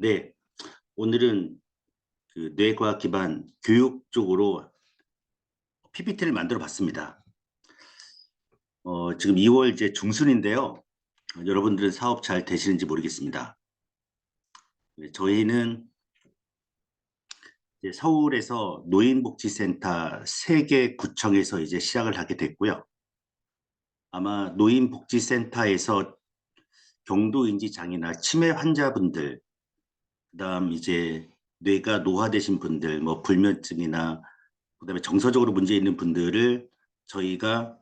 네, 오늘은 그 뇌과학 기반 교육 쪽으로 PPT를 만들어 봤습니다. 지금 2월 이제 중순인데요. 여러분들은 사업 잘 되시는지 모르겠습니다. 네, 저희는 이제 서울에서 노인복지센터 3개 구청에서 이제 시작을 하게 됐고요. 아마 노인복지센터에서 경도인지 장애나 치매 환자분들, 그다음 이제 뇌가 노화되신 분들, 뭐 불면증이나 그다음에 정서적으로 문제 있는 분들을 저희가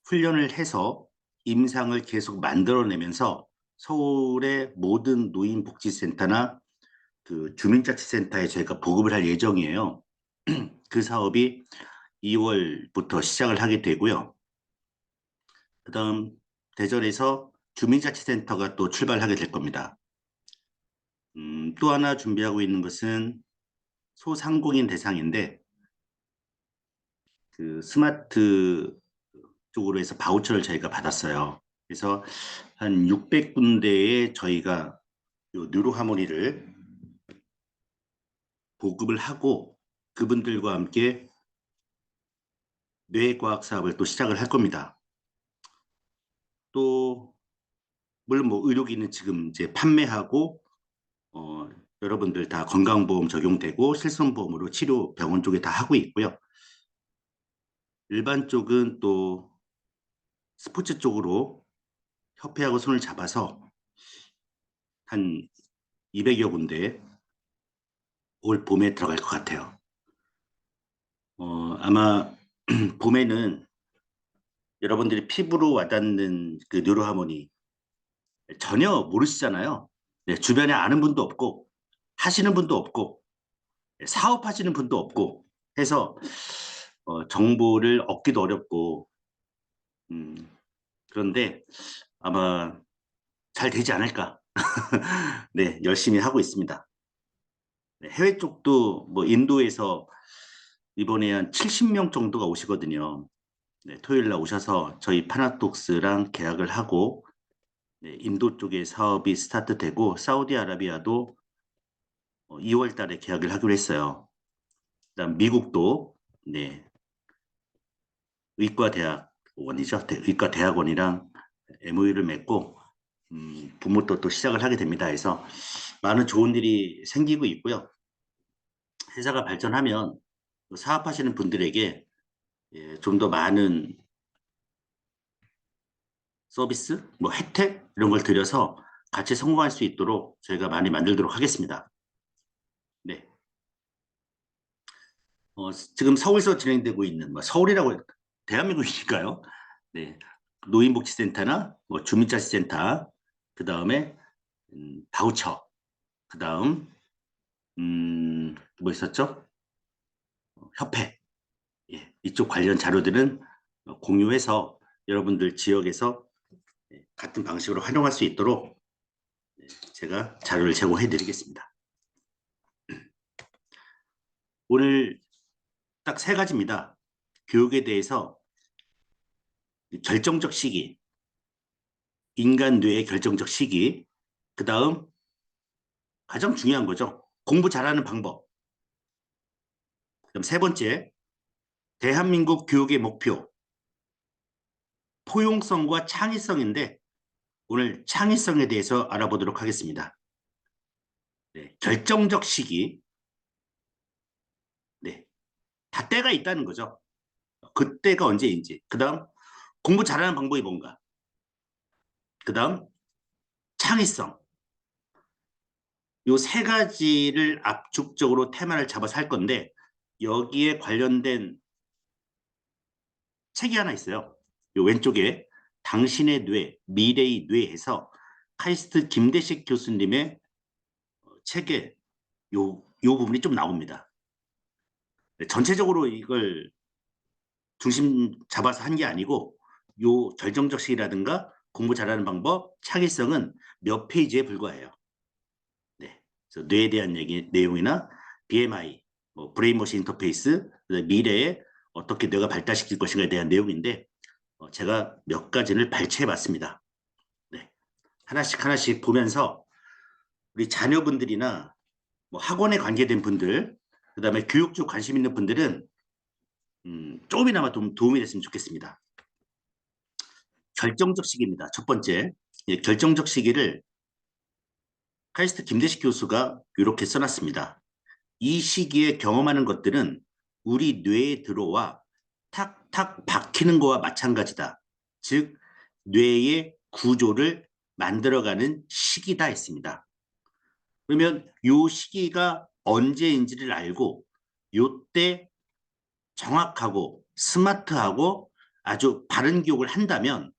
훈련을 해서 임상을 계속 만들어내면서 서울의 모든 노인복지센터나 그 주민자치센터에 저희가 보급을 할 예정이에요. 그 사업이 2월부터 시작을 하게 되고요. 그다음 대전에서 주민자치센터가 또 출발하게 될 겁니다. 또 하나 준비하고 있는 것은 소상공인 대상인데 그 스마트 쪽으로 해서 바우처를 저희가 받았어요. 그래서 한 600군데에 저희가 요 뉴로하모니를 보급을 하고 그분들과 함께 뇌과학 사업을 또 시작을 할 겁니다. 또 물론 뭐 의료기는 지금 이제 판매하고 어, 여러분들 다 건강보험 적용되고 실손보험으로 치료 병원 쪽에 다 하고 있고요. 일반 쪽은 또 스포츠 쪽으로 협회하고 손을 잡아서 한 200여 군데 올 봄에 들어갈 것 같아요. 아마 봄에는 여러분들이 피부로 와닿는 그 뉴로하모니 전혀 모르시잖아요. 네, 주변에 아는 분도 없고 하시는 분도 없고 사업하시는 분도 없고 해서 정보를 얻기도 어렵고 음, 그런데 아마 잘 되지 않을까. 네, 열심히 하고 있습니다. 네, 해외 쪽도 뭐 인도에서 이번에 한 70명 정도가 오시거든요. 네, 토요일 날 오셔서 저희 파나톡스랑 계약을 하고 네, 인도 쪽에 사업이 스타트되고 사우디아라비아도 2월 달에 계약을 하기로 했어요. 그다음 미국도 네, 의과대학원이죠. 의과대학원이랑 MOU를 맺고 봄부터 또 시작을 하게 됩니다. 해서 많은 좋은 일이 생기고 있고요. 회사가 발전하면 사업하시는 분들에게 좀 더 많은 서비스, 뭐 혜택 이런 걸 드려서 같이 성공할 수 있도록 저희가 많이 만들도록 하겠습니다. 네. 지금 서울에서 진행되고 있는 뭐 서울이라고 대한민국이니까요. 네. 노인복지센터나 뭐 주민자치센터, 그 다음에 바우처, 그 다음 뭐 있었죠? 협회. 예, 이쪽 관련 자료들은 공유해서 여러분들 지역에서 같은 방식으로 활용할 수 있도록 제가 자료를 제공해 드리겠습니다. 오늘 딱 3가지입니다. 교육에 대해서 결정적 시기, 인간 뇌의 결정적 시기, 그 다음 가장 중요한 거죠. 공부 잘하는 방법. 그럼 3번째, 대한민국 교육의 목표, 포용성과 창의성인데 오늘 창의성에 대해서 알아보도록 하겠습니다. 네, 결정적 시기, 네, 다 때가 있다는 거죠. 그때가 언제인지. 그 다음 공부 잘하는 방법이 뭔가. 그 다음 창의성. 요 3가지를 압축적으로 테마를 잡아서 할 건데 여기에 관련된 책이 하나 있어요. 요 왼쪽에 당신의 뇌, 미래의 뇌에서 카이스트 김대식 교수님의 책에 요 부분이 좀 나옵니다. 네, 전체적으로 이걸 중심 잡아서 한 게 아니고 요 결정적 시기라든가 공부 잘하는 방법, 창의성은 몇 페이지에 불과해요. 네, 그래서 뇌에 대한 얘기 내용이나 BMI, 뭐 브레인머신 인터페이스, 미래에 어떻게 뇌가 발달시킬 것인가에 대한 내용인데 제가 몇 가지를 발췌해 봤습니다. 네, 하나씩 하나씩 보면서 우리 자녀분들이나 뭐 학원에 관계된 분들, 그다음에 교육 쪽 관심 있는 분들은 조금이나마 좀 도움이 됐으면 좋겠습니다. 결정적 시기입니다. 첫 번째, 결정적 시기를 카이스트 김대식 교수가 이렇게 써놨습니다. 이 시기에 경험하는 것들은 우리 뇌에 들어와 탁탁 박히는 거와 마찬가지다. 즉, 뇌의 구조를 만들어가는 시기다 했습니다. 그러면 이 시기가 언제인지를 알고 요때 정확하고 스마트하고 아주 바른 기억을 한다면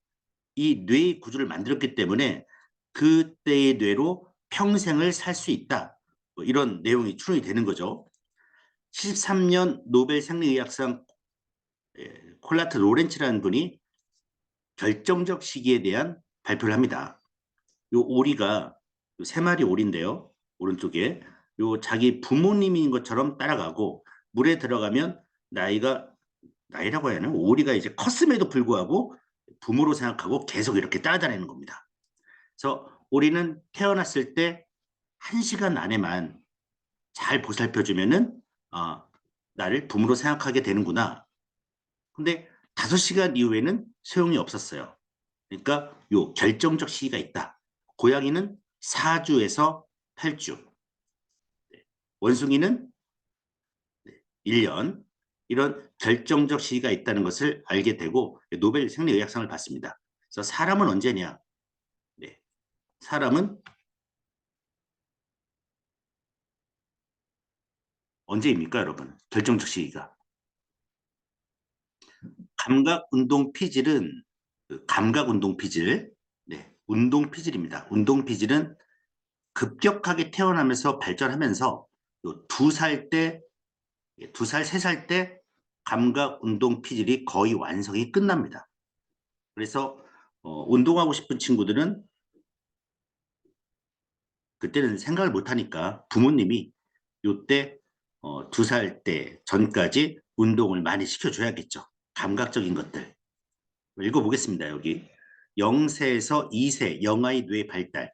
이 뇌의 구조를 만들었기 때문에 그때의 뇌로 평생을 살 수 있다. 뭐 이런 내용이 추론이 되는 거죠. 73년 노벨 생리의학상 콜라트 로렌츠라는 분이 결정적 시기에 대한 발표를 합니다. 요 오리가 세 마리 오리인데요. 오른쪽에 요 자기 부모님인 것처럼 따라가고 물에 들어가면 나이라고 해야 하나? 오리가 이제 컸음에도 불구하고 부모로 생각하고 계속 이렇게 따라다니는 겁니다. 그래서 오리는 태어났을 때 1시간 안에만 잘 보살펴주면은 나를 부모로 생각하게 되는구나. 근데 5시간 이후에는 소용이 없었어요. 그러니까 요 결정적 시기가 있다. 고양이는 4주에서 8주, 원숭이는 1년, 이런 결정적 시기가 있다는 것을 알게 되고 노벨 생리의학상을 받습니다. 그래서 사람은 언제냐? 네, 사람은 언제입니까, 여러분? 결정적 시기가. 감각 운동 피질은 감각 운동 피질, 네, 운동 피질입니다. 운동 피질은 급격하게 태어나면서 발전하면서 2살 때, 2살, 3살 때 감각 운동 피질이 거의 완성이 끝납니다. 그래서 운동하고 싶은 친구들은 그때는 생각을 못하니까 부모님이 요때 2살 때 전까지 운동을 많이 시켜줘야겠죠. 감각적인 것들. 읽어보겠습니다. 여기 0세에서 2세 영아의 뇌 발달.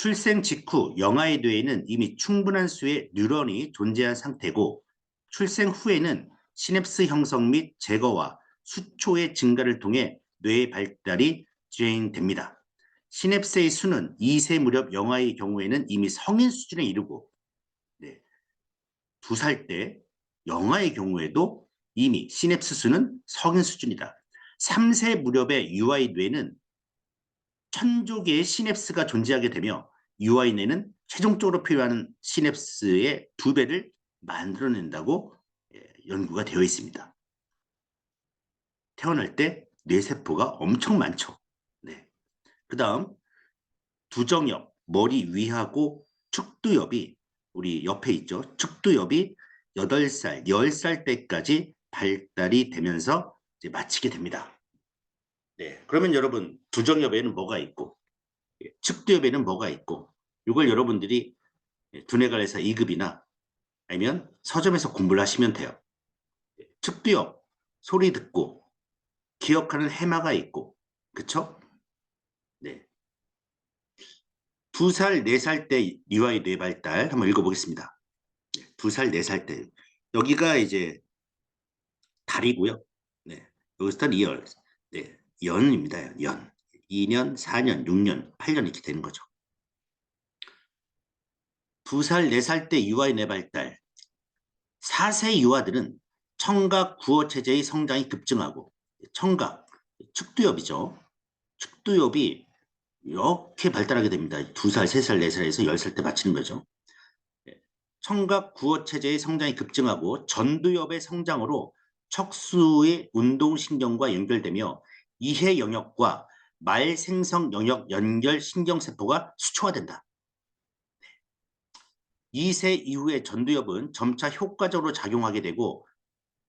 출생 직후 영아의 뇌에는 이미 충분한 수의 뉴런이 존재한 상태고 출생 후에는 시냅스 형성 및 제거와 수초의 증가를 통해 뇌의 발달이 진행됩니다. 시냅스의 수는 2세 무렵 영아의 경우에는 이미 성인 수준에 이르고 2살 때 영아의 경우에도 이미 시냅스 수는 성인 수준이다. 3세 무렵의 유아의 뇌는 1000조 개의 시냅스가 존재하게 되며 유아의 뇌는 최종적으로 필요한 시냅스의 2배를 만들어낸다고 연구가 되어 있습니다. 태어날 때 뇌세포가 엄청 많죠. 네. 그 다음 두정엽, 머리 위하고 축두엽이 우리 옆에 있죠. 축두엽이 8살, 10살 때까지 발달이 되면서 이제 마치게 됩니다. 네, 그러면 여러분 두정엽에는 뭐가 있고 측두엽에는 뭐가 있고 이걸 여러분들이 두뇌관에서 2급이나 아니면 서점에서 공부를 하시면 돼요. 측두엽, 소리 듣고 기억하는 해마가 있고 그쵸? 네. 2살, 4살 때 유아의 뇌발달 한번 읽어보겠습니다. 2살, 4살 때 여기가 이제 달이고요. 네. 여기서 리얼. 네. 연입니다. 연. 2년, 4년, 6년, 8년 이렇게 되는 거죠. 2살, 4살 때 유아의 뇌발달. 4세 유아들은 청각 구어 체제의 성장이 급증하고 청각, 축두엽이죠. 축두엽이 이렇게 발달하게 됩니다. 2살, 3살, 4살에서 10살 때 마치는 거죠. 청각 구어 체제의 성장이 급증하고 전두엽의 성장으로 척수의 운동신경과 연결되며 이해 영역과 말 생성 영역 연결 신경세포가 수초화된다. 2세 이후의 전두엽은 점차 효과적으로 작용하게 되고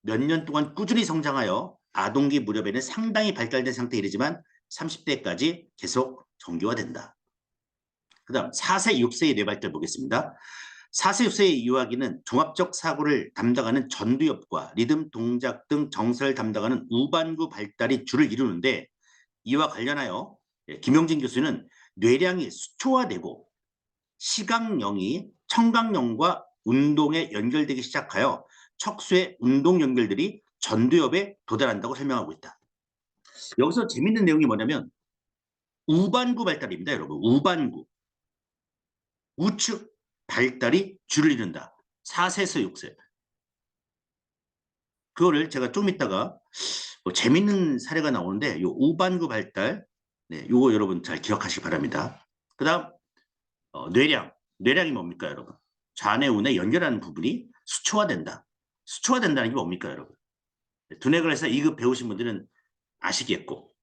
몇 년 동안 꾸준히 성장하여 아동기 무렵에는 상당히 발달된 상태에 이르지만 30대까지 계속 정교화된다. 그 다음 4세, 6세의 뇌발달 보겠습니다. 4세, 6세의 유아기는 종합적 사고를 담당하는 전두엽과 리듬, 동작 등 정서를 담당하는 우반구 발달이 주를 이루는데 이와 관련하여 김용진 교수는 뇌량이 수초화되고 시각령이 청각령과 운동에 연결되기 시작하여 척수의 운동 연결들이 전두엽에 도달한다고 설명하고 있다. 여기서 재밌는 내용이 뭐냐면 우반구 발달입니다, 여러분. 우반구. 우측 발달이 줄을 이룬다. 4세에서 6세. 그거를 제가 좀 이따가 재밌는 사례가 나오는데 요 우반구 발달, 네, 요거 여러분 잘 기억하시기 바랍니다. 그 다음 뇌량. 뇌량이 뭡니까, 여러분? 좌뇌우뇌 연결하는 부분이 수초화된다. 수초화된다는 게 뭡니까, 여러분? 두뇌를 해서 2급 배우신 분들은 아시겠고,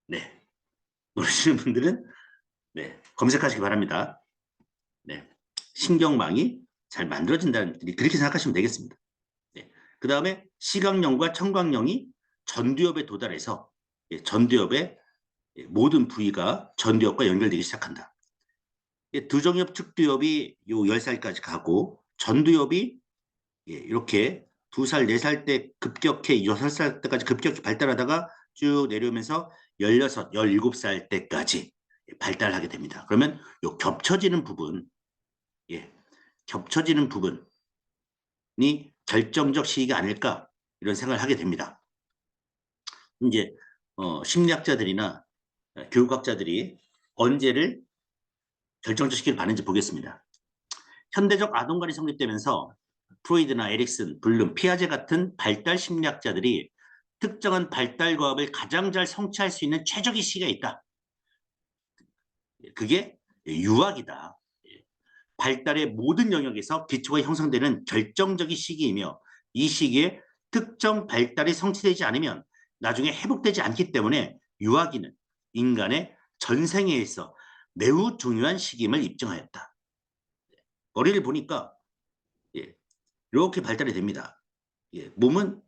네, 모르시는 분들은 네, 검색하시기 바랍니다. 네, 신경망이 잘 만들어진다는 그렇게 생각하시면 되겠습니다. 네, 그 다음에 시각령과 청각령이 전두엽에 도달해서 전두엽의 모든 부위가 전두엽과 연결되기 시작한다. 두정엽 측두엽이 요 10살까지 가고 전두엽이 이렇게 2살, 4살 때 급격해 6살 때까지 급격히 발달하다가 쭉 내려오면서 16, 17살 때까지 발달하게 됩니다. 그러면 요 겹쳐지는 부분, 겹쳐지는 부분이 결정적 시기가 아닐까 이런 생각을 하게 됩니다. 이제 심리학자들이나 교육학자들이 언제를 결정적 시기를 봤는지 보겠습니다. 현대적 아동관이 성립되면서 프로이드나 에릭슨, 블룸, 피아제 같은 발달 심리학자들이 특정한 발달 과업을 가장 잘 성취할 수 있는 최적의 시기가 있다. 그게 유아기다. 발달의 모든 영역에서 기초가 형성되는 결정적인 시기이며 이 시기에 특정 발달이 성취되지 않으면 나중에 회복되지 않기 때문에 유아기는 인간의 전생에 있어 매우 중요한 시기임을 입증하였다. 머리를 보니까 이렇게 발달이 됩니다. 몸은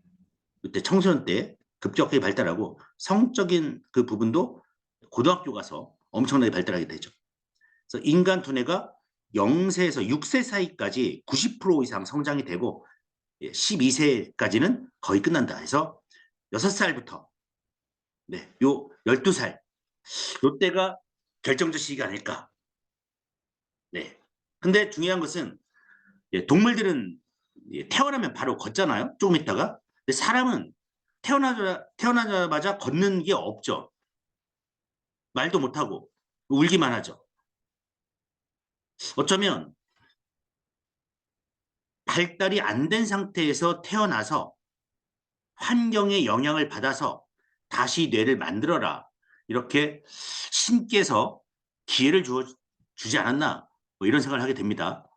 그때 청소년 때 급격하게 발달하고 성적인 그 부분도 고등학교 가서 엄청나게 발달하게 되죠. 그래서 인간 두뇌가 0세에서 6세 사이까지 90% 이상 성장이 되고 12세까지는 거의 끝난다 해서 6살부터 요 12살 요때가 결정적 시기가 아닐까. 네. 근데 중요한 것은 동물들은 태어나면 바로 걷잖아요. 조금 있다가. 근데 사람은 태어나자마자 걷는 게 없죠. 말도 못하고 울기만 하죠. 어쩌면 발달이 안 된 상태에서 태어나서 환경의 영향을 받아서 다시 뇌를 만들어라. 이렇게 신께서 기회를 주지 않았나. 뭐 이런 생각을 하게 됩니다.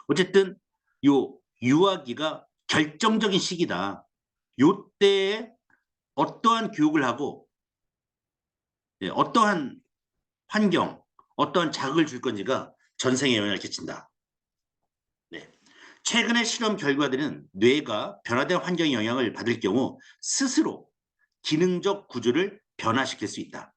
어쨌든 요 유아기가 결정적인 시기다. 요때에 어떠한 교육을 하고 어떠한 환경, 어떠한 자극을 줄 건지가 전생에 영향을 끼친다. 네. 최근의 실험 결과들은 뇌가 변화된 환경의 영향을 받을 경우 스스로 기능적 구조를 변화시킬 수 있다.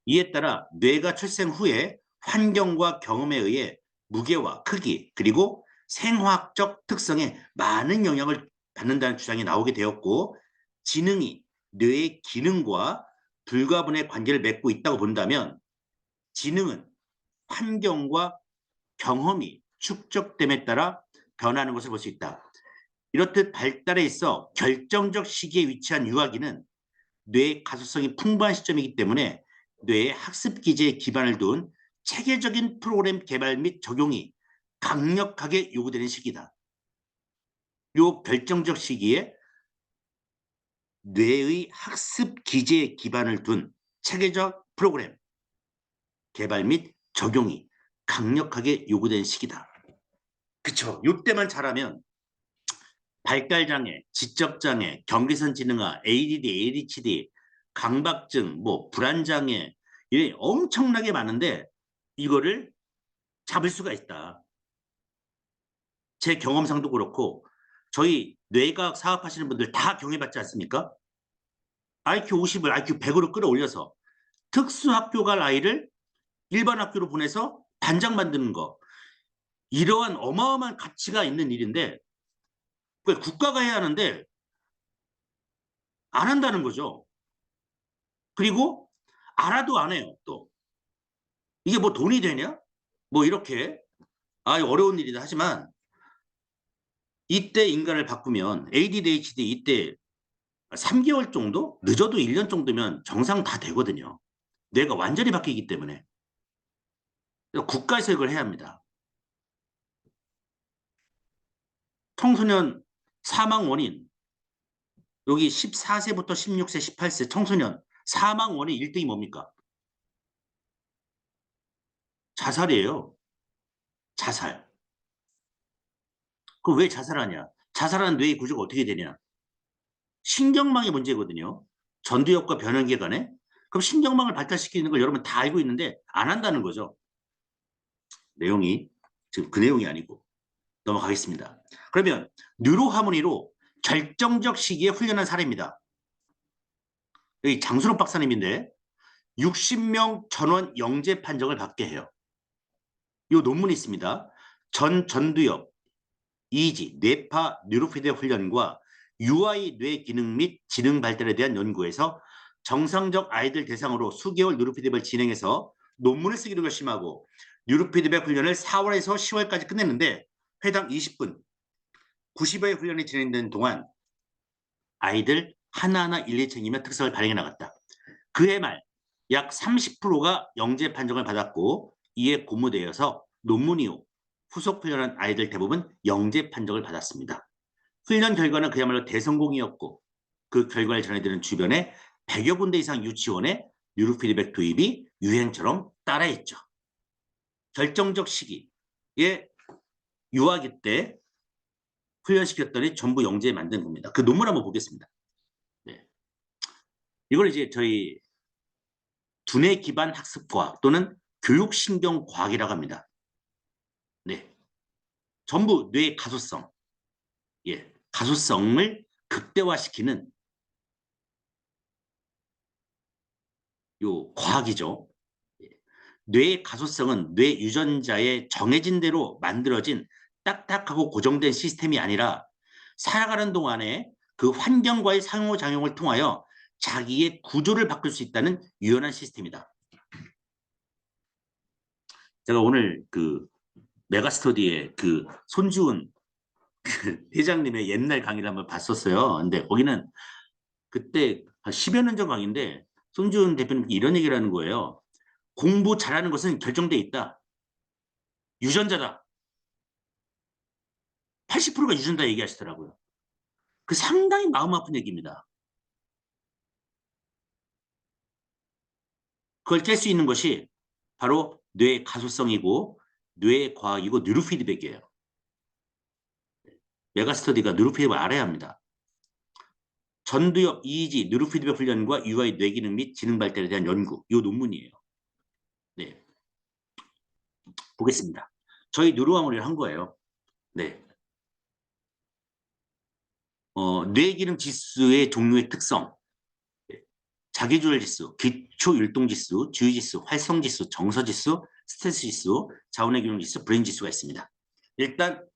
이에 따라 뇌가 출생 후에 환경과 경험에 의해 무게와 크기 그리고 생화학적 특성에 많은 영향을 받는다는 주장이 나오게 되었고 지능이 뇌의 기능과 불가분의 관계를 맺고 있다고 본다면 지능은 환경과 경험이 축적됨에 따라 변하는 것을 볼 수 있다. 이렇듯 발달에 있어 결정적 시기에 위치한 유아기는 뇌의 가소성이 풍부한 시점이기 때문에 뇌의 학습 기제에 기반을 둔 체계적인 프로그램 개발 및 적용이 강력하게 요구되는 시기다. 이 결정적 시기에 뇌의 학습 기제에 기반을 둔 체계적 프로그램 개발 및 적용이 강력하게 요구되는 시기다. 그쵸. 이때만 잘하면 발달장애, 지적장애, 경계선 지능아, ADD, ADHD, 강박증, 뭐 불안장애 이게 엄청나게 많은데 이거를 잡을 수가 있다. 제 경험상도 그렇고 저희 뇌과학 사업하시는 분들 다 경험해봤지 않습니까? IQ 50을 IQ 100으로 끌어올려서 특수학교 갈 아이를 일반 학교로 보내서 반장 만드는 거 이러한 어마어마한 가치가 있는 일인데 그걸 국가가 해야 하는데 안 한다는 거죠. 그리고 알아도 안 해요. 또 이게 뭐 돈이 되냐? 뭐 이렇게 어려운 일이다 하지만 이때 인간을 바꾸면 ADHD 이때 3개월 정도? 늦어도 1년 정도면 정상 다 되거든요. 뇌가 완전히 바뀌기 때문에. 국가에서 이걸 해야 합니다. 청소년 사망 원인 여기 14세부터 16세, 18세 청소년 사망 원인 1등이 뭡니까? 자살이에요. 자살. 그럼 왜 자살하냐? 자살하는 뇌의 구조가 어떻게 되냐? 신경망의 문제거든요. 전두엽과 변형계 간에. 그럼 신경망을 발달시키는 걸 여러분 다 알고 있는데 안 한다는 거죠. 내용이 지금 그 내용이 아니고 넘어가겠습니다. 그러면 뉴로하모니로 결정적 시기에 훈련한 사례입니다. 여기 장수록 박사님인데 60명 전원 영재 판정을 받게 해요. 이 논문이 있습니다. 전두엽, 이지, 뇌파 뉴로피드백 훈련과 UI 뇌 기능 및 지능 발달에 대한 연구에서 정상적 아이들 대상으로 수개월 뉴로피드백을 진행해서 논문을 쓰기로 결심하고 뉴로피드백 훈련을 4월에서 10월까지 끝냈는데 회당 20분, 90여의 훈련이 진행되는 동안 아이들 하나하나 일일이 챙기며 특성을 발행해 나갔다. 그해 말 약 30%가 영재 판정을 받았고 이에 고무되어서 논문 이후 후속 훈련한 아이들 대부분 영재 판정을 받았습니다. 훈련 결과는 그야말로 대성공이었고 그 결과를 전해드리는 주변에 100여 군데 이상 유치원에 뉴로피드백 도입이 유행처럼 따라했죠. 결정적 시기에 유아기 때 훈련시켰더니 전부 영재에 만든 겁니다. 그 논문 한번 보겠습니다. 네. 이걸 이제 저희 두뇌 기반 학습과학 또는 교육신경과학이라고 합니다. 네. 전부 뇌의 가소성, 가소성을 극대화시키는 요 과학이죠. 뇌의 가소성은 뇌 유전자의 정해진 대로 만들어진 딱딱하고 고정된 시스템이 아니라 살아가는 동안에 그 환경과의 상호작용을 통하여 자기의 구조를 바꿀 수 있다는 유연한 시스템이다. 제가 오늘 그 메가스터디의 그 손주은 회장님의 옛날 강의를 한번 봤었어요. 근데 거기는 그때 한 10여 년 전 강의인데 손주은 대표님 이런 얘기를 하는 거예요. 공부 잘하는 것은 결정돼 있다. 유전자다. 80%가 유전자 얘기하시더라고요. 그 상당히 마음 아픈 얘기입니다. 그걸 깰 수 있는 것이 바로 뇌의 가소성이고 뇌의 과학이고 뉴로피드백이에요. 메가스터디가 뉴로피드백을 알아야 합니다. 전두엽, EEG, 뉴로피드백 훈련과 UI 뇌기능 및 지능 발달에 대한 연구, 이 논문이에요. 네, 보겠습니다. 저희 뉴로하모니를 한 거예요. 네, 뇌기능 지수의 종류의 특성, 자기조절 지수, 기초 율동 지수, 주의 지수, 활성 지수, 정서 지수, 스트레스 지수, 자원의 균형 지수, 브레인 지수가 있습니다. 일단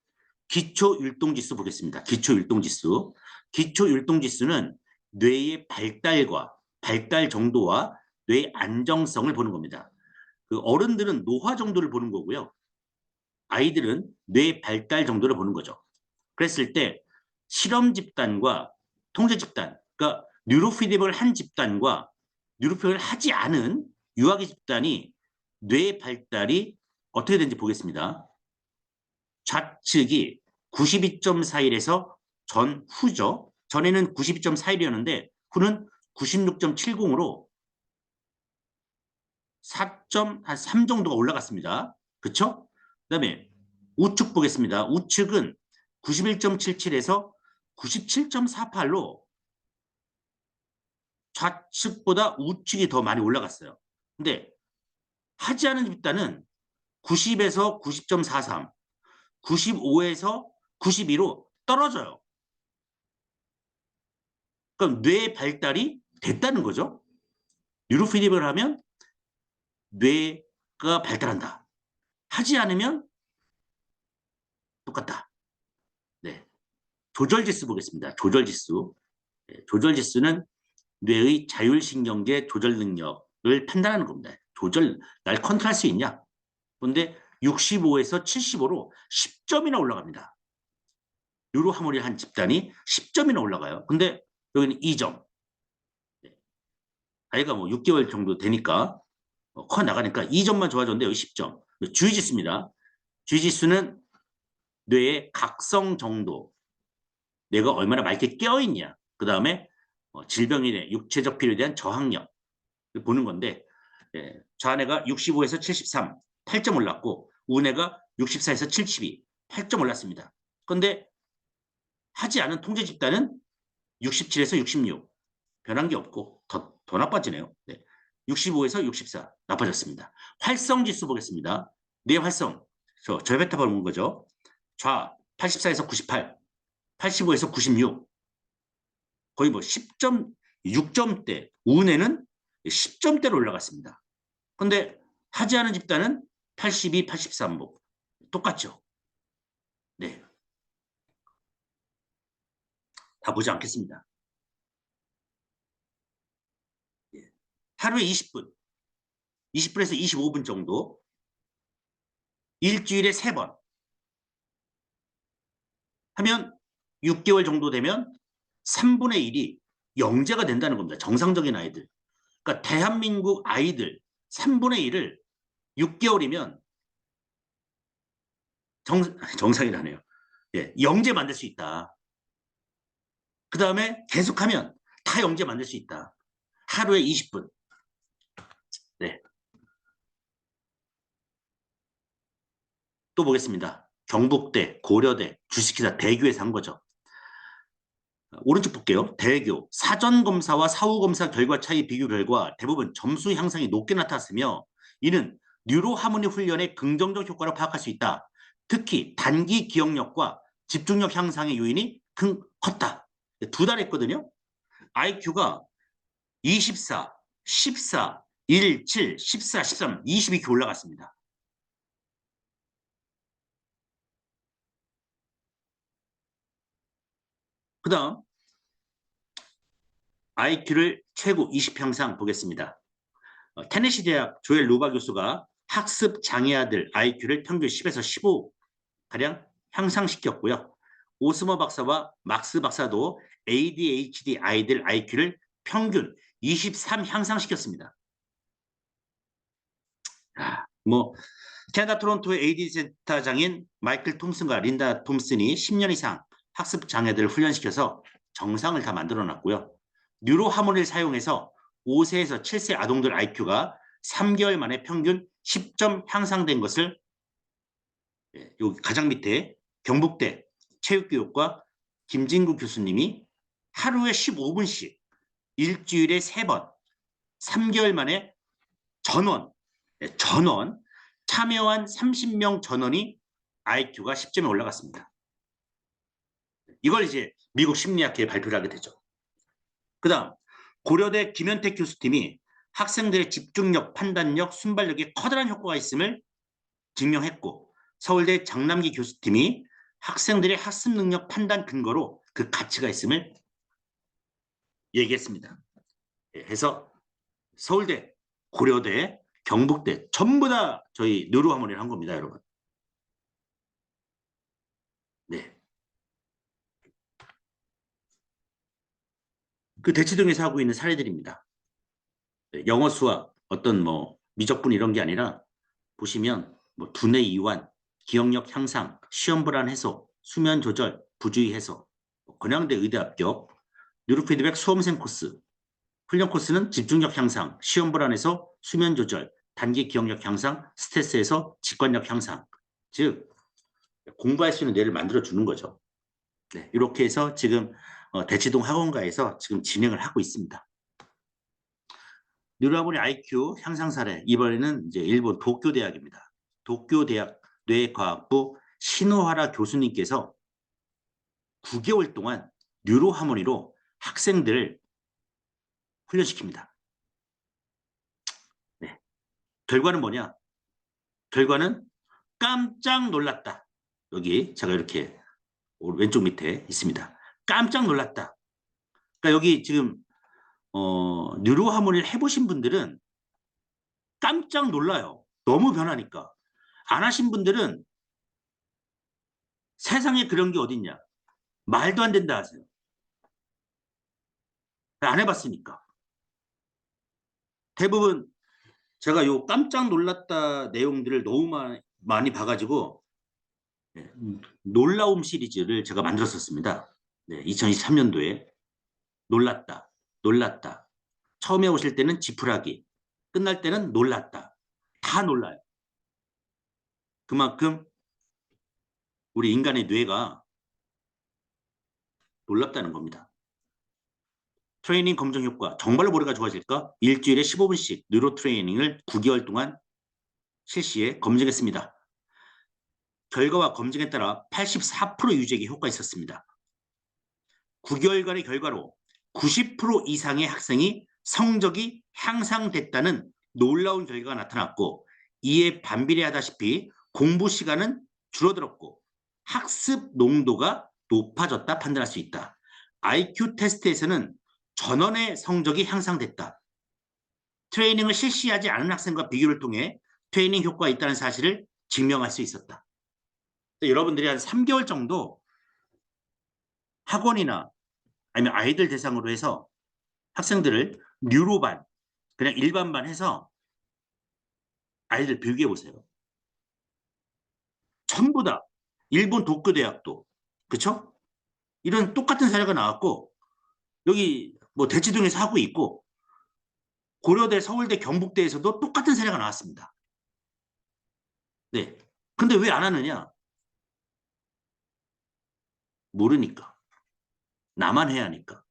기초 율동 지수 보겠습니다. 기초 율동 지수. 기초 율동 지수는 뇌의 발달과 발달 정도와 뇌의 안정성을 보는 겁니다. 그 어른들은 노화 정도를 보는 거고요. 아이들은 뇌 발달 정도를 보는 거죠. 그랬을 때 실험 집단과 통제 집단, 그러니까 뉴로피드백을 한 집단과 뉴로피드백을 하지 않은 유아기 집단이 뇌 발달이 어떻게 되는지 보겠습니다. 좌측이 92.41에서 전후죠. 전에는 92.41이었는데 후는 96.70으로 4.3 정도가 올라갔습니다. 그렇죠? 그다음에 우측 보겠습니다. 우측은 91.77에서 97.48로 좌측보다 우측이 더 많이 올라갔어요. 근데 하지 않은 집단은 90에서 90.43, 95에서 92로 떨어져요. 그럼 뇌 발달이 됐다는 거죠. 뉴로피드백을 하면 뇌가 발달한다. 하지 않으면 똑같다. 네. 조절지수 보겠습니다. 조절지수. 네. 조절지수는 뇌의 자율신경계 조절 능력을 판단하는 겁니다. 날 컨트롤할 수 있냐? 그런데 65에서 75로 10점이나 올라갑니다. 뉴로하모니를 한 집단이 10점이나 올라가요. 근데 여기는 2점. 아이가 뭐 6개월 정도 되니까 커 나가니까 2점만 좋아졌는데 여기 10점. 주의지수입니다. 주의지수는 뇌의 각성 정도, 뇌가 얼마나 맑게 깨어있냐, 그 다음에 질병인의 육체적 필요에 대한 저항력을 보는 건데, 좌뇌가 65에서 73, 8점 올랐고 우뇌가 64에서 72, 8점 올랐습니다. 그런데 하지 않은 통제 집단은 67에서 66, 변한 게 없고 더 나빠지네요. 65에서 64 나빠졌습니다. 활성 지수 보겠습니다. 뇌 활성, 절베타 보는 거죠. 좌 84에서 98, 85에서 96, 거의 뭐 10점, 6점대, 우뇌는 10점대로 올라갔습니다. 그런데 하지 않은 집단은 82, 83, 뭐 똑같죠. 네, 다 보지 않겠습니다. 하루에 20분, 20분에서 25분 정도, 일주일에 3번 하면 6개월 정도 되면 3분의 1이 영재가 된다는 겁니다. 정상적인 아이들. 그러니까 대한민국 아이들 3분의 1을 6개월이면 정상이라네요. 영재 만들 수 있다. 그 다음에 계속하면 다 영재 만들 수 있다. 하루에 20분. 네. 또 보겠습니다. 경북대, 고려대, 주식회사 대교에서 한 거죠. 오른쪽 볼게요. 대교, 사전검사와 사후검사 결과 차이 비교 결과 대부분 점수 향상이 높게 나타났으며 이는 뉴로하모니 훈련의 긍정적 효과를 파악할 수 있다. 특히 단기 기억력과 집중력 향상의 요인이 컸다. 2달 했거든요. IQ가 24, 14, 1, 7, 14, 13, 20 이렇게 올라갔습니다. 그 다음 IQ를 최고 20평상 보겠습니다. 테네시 대학 조엘 루바 교수가 학습 장애아들 IQ를 평균 10에서 15가량 향상시켰고요. 오스머 박사와 막스 박사도 ADHD 아이들 IQ를 평균 23 향상시켰습니다. 뭐 캐나다 토론토의 ADHD 센터장인 마이클 톰슨과 린다 톰슨이 10년 이상 학습 장애들을 훈련시켜서 정상을 다 만들어놨고요. 뉴로하모니를 사용해서 5세에서 7세 아동들 IQ가 3개월 만에 평균 10점 향상된 것을 여기 가장 밑에 경북대 체육교육과 김진구 교수님이 하루에 15분씩 일주일에 3번 3개월 만에 전원 참여한 30명 전원이 IQ가 10점에 올라갔습니다. 이걸 이제 미국 심리학회에 발표를 하게 되죠. 그 다음 고려대 김현택 교수팀이 학생들의 집중력, 판단력, 순발력에 커다란 효과가 있음을 증명했고 서울대 장남기 교수팀이 학생들의 학습 능력 판단 근거로 그 가치가 있음을 얘기했습니다. 해서 서울대, 고려대, 경북대 전부 다 저희 뉴로하모니를 한 겁니다, 여러분. 네. 그 대치동에서 하고 있는 사례들입니다. 영어, 수학, 어떤 뭐 미적분 이런 게 아니라 보시면 뭐 두뇌 이완, 기억력 향상, 시험 불안 해소, 수면 조절, 부주의 해소, 건양대 의대 합격, 뉴로피드백 수험생 코스, 훈련 코스는 집중력 향상, 시험 불안 해소, 수면 조절, 단기 기억력 향상, 스트레스에서 직관력 향상. 즉 공부할 수 있는 뇌를 만들어 주는 거죠. 네, 이렇게 해서 지금 대치동 학원가에서 지금 진행을 하고 있습니다. 뉴로하모니 IQ 향상 사례, 이번에는 이제 일본 도쿄대학입니다. 도쿄대학 뇌과학부 신호하라 교수님께서 9개월 동안 뉴로하모니로 학생들을 훈련시킵니다. 네. 결과는 뭐냐? 결과는 깜짝 놀랐다. 여기 제가 이렇게 왼쪽 밑에 있습니다. 깜짝 놀랐다. 그러니까 여기 지금 뉴로하모니를 해보신 분들은 깜짝 놀라요. 너무 변하니까. 안 하신 분들은 세상에 그런 게 어딨냐. 말도 안 된다 하세요. 안 해봤으니까. 대부분 제가 요 깜짝 놀랐다 내용들을 너무 많이 봐가지고 네, 놀라움 시리즈를 제가 만들었었습니다. 네, 2023년도에 놀랐다, 놀랐다. 처음에 오실 때는 지푸라기, 끝날 때는 놀랐다. 다 놀라요. 그만큼 우리 인간의 뇌가 놀랍다는 겁니다. 트레이닝 검정 효과, 정말로 머리가 좋아질까? 일주일에 15분씩 뉴로 트레이닝을 9개월 동안 실시해 검증했습니다. 결과와 검증에 따라 84% 유지에게 효과가 있었습니다. 9개월간의 결과로 90% 이상의 학생이 성적이 향상됐다는 놀라운 결과가 나타났고, 이에 반비례하다시피 공부 시간은 줄어들었고 학습 농도가 높아졌다 판단할 수 있다. IQ 테스트에서는 전원의 성적이 향상됐다. 트레이닝을 실시하지 않은 학생과 비교를 통해 트레이닝 효과가 있다는 사실을 증명할 수 있었다. 여러분들이 한 3개월 정도 학원이나 아니면 아이들 대상으로 해서 학생들을 뉴로반, 그냥 일반반 해서 아이들 비교해 보세요. 전부 다 일본 도쿄대학도, 그쵸? 이런 똑같은 사례가 나왔고, 여기 뭐 대치동에서 하고 있고, 고려대, 서울대, 경북대에서도 똑같은 사례가 나왔습니다. 네. 근데 왜 안 하느냐? 모르니까. 나만 해야 하니까.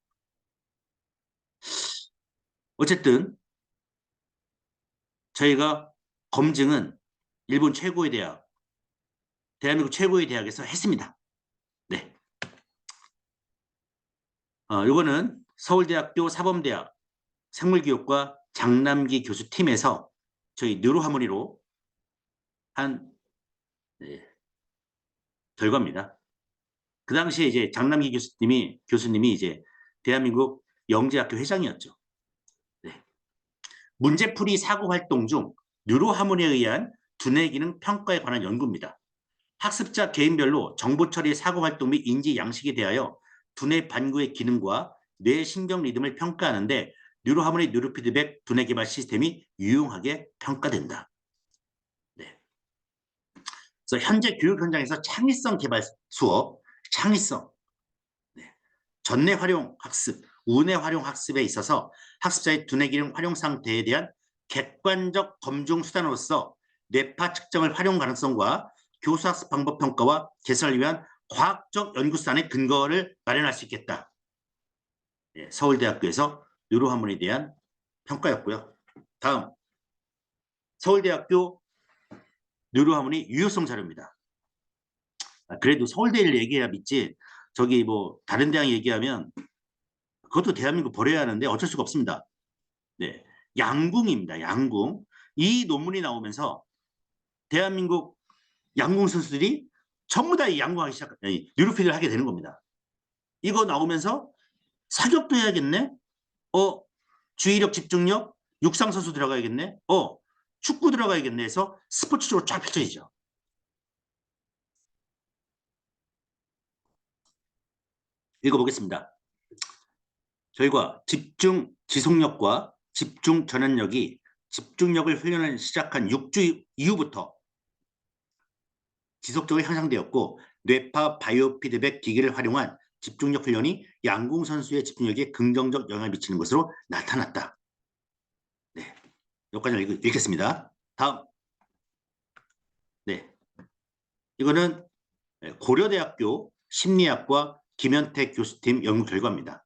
어쨌든 저희가 검증은 일본 최고의 대학, 대한민국 최고의 대학에서 했습니다. 네. 이거는 서울대학교 사범대학 생물교육과 장남기 교수 팀에서 저희 뉴로하모니로 한 네, 결과입니다. 그 당시에 이제 장남기 교수님이 이제 대한민국 영재학교 회장이었죠. 네. 문제풀이 사고 활동 중 뉴로하모니에 의한 두뇌 기능 평가에 관한 연구입니다. 학습자 개인별로 정보 처리 사고 활동 및 인지 양식에 대하여 두뇌 반구의 기능과 뇌 신경 리듬을 평가하는데 뉴로하모니 뉴로피드백 두뇌 개발 시스템이 유용하게 평가된다. 네. 그래서 현재 교육 현장에서 창의성 개발 수업, 창의성, 네. 전내 활용 학습, 우내 활용 학습에 있어서 학습자의 두뇌 기능 활용 상태에 대한 객관적 검증 수단으로서 뇌파 측정을 활용 가능성과 교수학습 방법 평가와 개선을 위한 과학적 연구수단의 근거를 마련할 수 있겠다. 네, 서울대학교에서 뉴로하모니에 대한 평가였고요. 다음, 서울대학교 뉴로하모니 유효성 자료입니다. 그래도 서울대를 얘기해야 믿지, 저기 뭐 다른 대학 얘기하면 그것도 대한민국 버려야 하는데 어쩔 수가 없습니다. 네, 양궁입니다. 양궁. 이 논문이 나오면서 대한민국 양궁 선수들이 전부 다 이 양궁하기 뉴로피드를 하게 되는 겁니다. 이거 나오면서 사격도 해야겠네. 주의력, 집중력, 육상 선수 들어가야겠네. 축구 들어가야겠네 해서 스포츠적으로 쫙 펼쳐지죠. 읽어보겠습니다. 결과 집중 지속력과 집중 전환력이 집중력을 훈련을 시작한 6주 이후부터 지속적으로 향상되었고, 뇌파 바이오 피드백 기기를 활용한 집중력 훈련이 양궁 선수의 집중력에 긍정적 영향을 미치는 것으로 나타났다. 네, 여기까지 읽겠습니다. 다음, 네, 이거는 고려대학교 심리학과 김현택 교수팀 연구 결과입니다.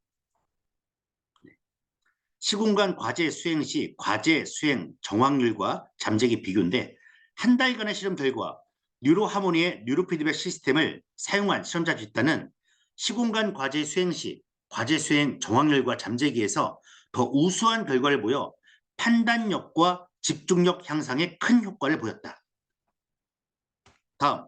시공간 과제 수행 시 과제 수행 정확률과 잠재기 비교인데, 한 달간의 실험 결과 뉴로하모니의 뉴로피드백 시스템을 사용한 실험자 집단은 시공간 과제 수행 시 과제 수행 정확률과 잠재기에서 더 우수한 결과를 보여 판단력과 집중력 향상에 큰 효과를 보였다. 다음,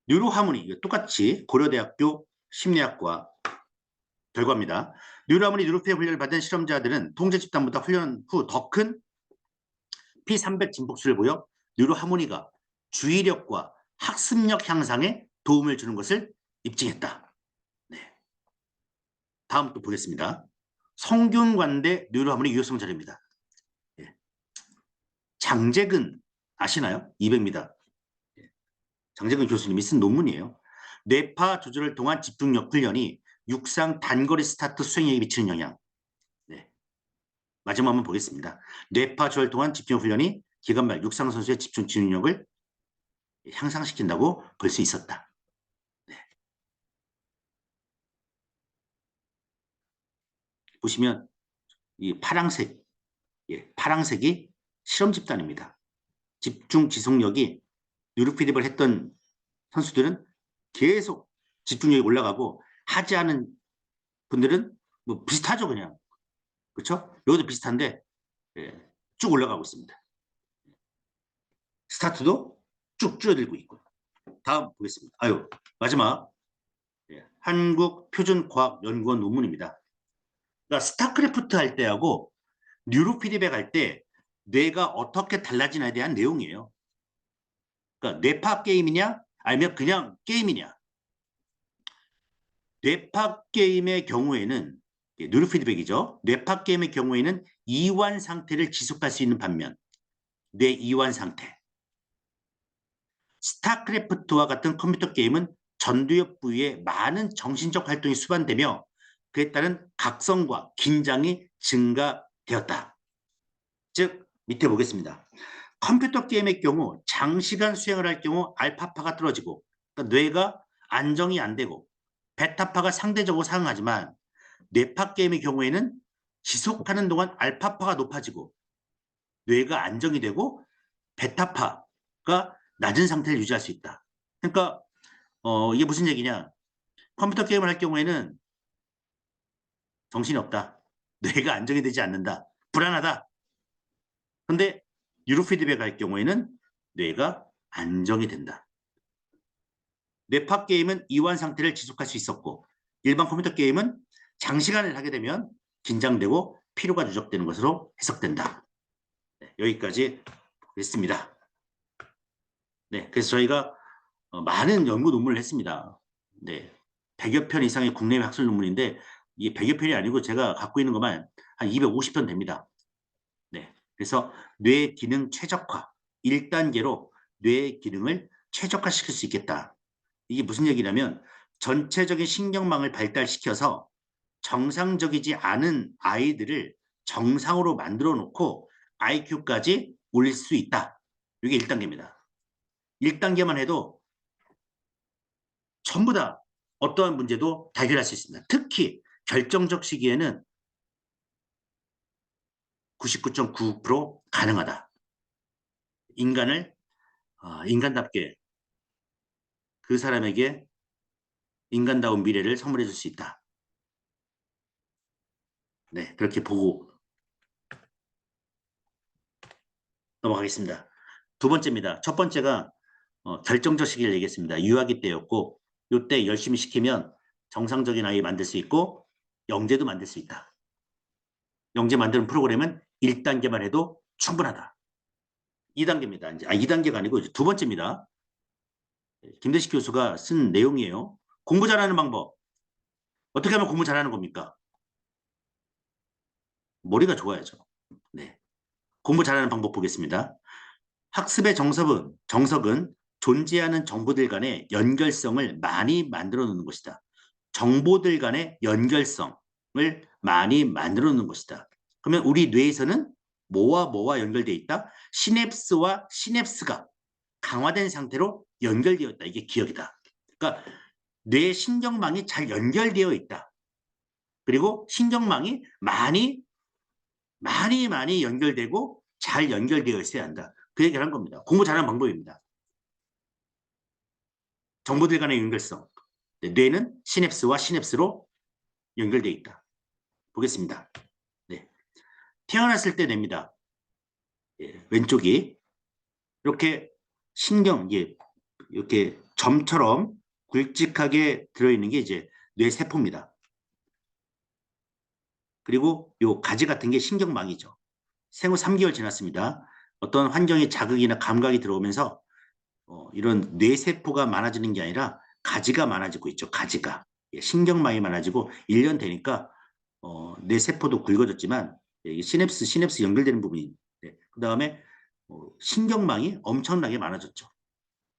뉴로하모니, 똑같이 고려대학교 심리학과 결과입니다. 뉴로하모니 뉴로피에 훈련을 받은 실험자들은 통제 집단보다 훈련 후 더 큰 P300 진폭수를 보여 뉴로하모니가 주의력과 학습력 향상에 도움을 주는 것을 입증했다. 네. 다음 또 보겠습니다. 성균관대 뉴로하모니 유효성 자료입니다. 예. 장재근 아시나요? 200m. 예. 장재근 교수님이 쓴 논문이에요. 뇌파 조절을 통한 집중력 훈련이 육상 단거리 스타트 수행력에 미치는 영향. 네. 마지막 한번 보겠습니다. 뇌파 조절을 통한 집중력 훈련이 기간말 육상 선수의 집중 지능력을 향상시킨다고 볼 수 있었다. 네. 보시면 이 파란색, 파란색이 실험 집단입니다. 집중 지속력이 뉴로피드백을 했던 선수들은 계속 집중력이 올라가고 하지 않은 분들은 뭐 비슷하죠, 그냥. 그렇죠? 여기도 비슷한데 쭉 올라가고 있습니다. 스타트도 쭉 줄어들고 있고. 다음 보겠습니다. 마지막 한국표준과학연구원 논문입니다. 그러니까 스타크래프트 할 때하고 뉴로피드백 할 때 뇌가 어떻게 달라지냐에 대한 내용이에요. 그러니까 뇌파 게임이냐 아니면 그냥 게임이냐. 뇌파 게임의 경우에는 뉴로피드백이죠. 뇌파 게임의 경우에는 이완 상태를 지속할 수 있는 반면 뇌 이완 상태. 스타크래프트와 같은 컴퓨터 게임은 전두엽 부위에 많은 정신적 활동이 수반되며 그에 따른 각성과 긴장이 증가되었다. 즉 밑에 보겠습니다. 컴퓨터 게임의 경우 장시간 수행을 할 경우 알파파가 떨어지고 그러니까 뇌가 안정이 안 되고 베타파가 상대적으로 상승하지만 뇌파 게임의 경우에는 지속하는 동안 알파파가 높아지고 뇌가 안정이 되고 베타파가 낮은 상태를 유지할 수 있다. 그러니까 이게 무슨 얘기냐. 컴퓨터 게임을 할 경우에는 정신이 없다. 뇌가 안정이 되지 않는다. 불안하다. 근데 뉴로피드백 할 경우에는 뇌가 안정이 된다. 뇌파 게임은 이완 상태를 지속할 수 있었고 일반 컴퓨터 게임은 장시간을 하게 되면 긴장되고 피로가 누적되는 것으로 해석된다. 네, 여기까지 했습니다. 네, 그래서 저희가 많은 연구 논문을 했습니다. 네, 100여 편 이상의 국내외 학술 논문인데 이게 100여 편이 아니고 제가 갖고 있는 것만 한 250편 됩니다. 네, 그래서 뇌 기능 최적화 1단계로 뇌 기능을 최적화시킬 수 있겠다. 이게 무슨 얘기냐면 전체적인 신경망을 발달시켜서 정상적이지 않은 아이들을 정상으로 만들어 놓고 IQ까지 올릴 수 있다. 이게 1단계입니다. 1단계만 해도 전부 다 어떠한 문제도 해결할 수 있습니다. 특히 결정적 시기에는 99.9% 가능하다. 인간을 인간답게 그 사람에게 인간다운 미래를 선물해 줄 수 있다. 네, 그렇게 보고 넘어가겠습니다. 두 번째입니다. 첫 번째가 결정적 시기를 얘기했습니다. 유아기 때였고 이때 열심히 시키면 정상적인 아이 만들 수 있고 영재도 만들 수 있다. 영재 만드는 프로그램은 1단계만 해도 충분하다. 2단계입니다. 이제 2단계가 아니고 이제 두 번째입니다. 김대식 교수가 쓴 내용이에요. 공부 잘하는 방법. 어떻게 하면 공부 잘하는 겁니까? 머리가 좋아야죠. 네. 공부 잘하는 방법 보겠습니다. 학습의 정석은 존재하는 정보들 간의 연결성을 많이 만들어 놓는 것이다. 정보들 간의 연결성을 많이 만들어 놓는 것이다. 그러면 우리 뇌에서는 뭐와 연결되어 있다? 시냅스와 시냅스가 강화된 상태로 연결되어 있다. 이게 기억이다. 그러니까 뇌 신경망이 잘 연결되어 있다. 그리고 신경망이 많이 연결되고 잘 연결되어 있어야 한다. 그 얘기를 한 겁니다. 공부 잘하는 방법입니다. 정보들 간의 연결성. 뇌는 시냅스와 시냅스로 연결되어 있다. 보겠습니다. 네. 태어났을 때 뇌입니다. 왼쪽이 이렇게 신경, 이렇게 점처럼 굵직하게 들어있는 게 이제 뇌세포입니다. 그리고 요 가지 같은 게 신경망이죠. 생후 3개월 지났습니다. 어떤 환경의 자극이나 감각이 들어오면서 이런 뇌세포가 많아지는 게 아니라 가지가 많아지고 있죠. 가지가. 예, 신경망이 많아지고 1년 되니까 뇌세포도 굵어졌지만 예, 시냅스 연결되는 부분이 네. 그다음에 신경망이 엄청나게 많아졌죠.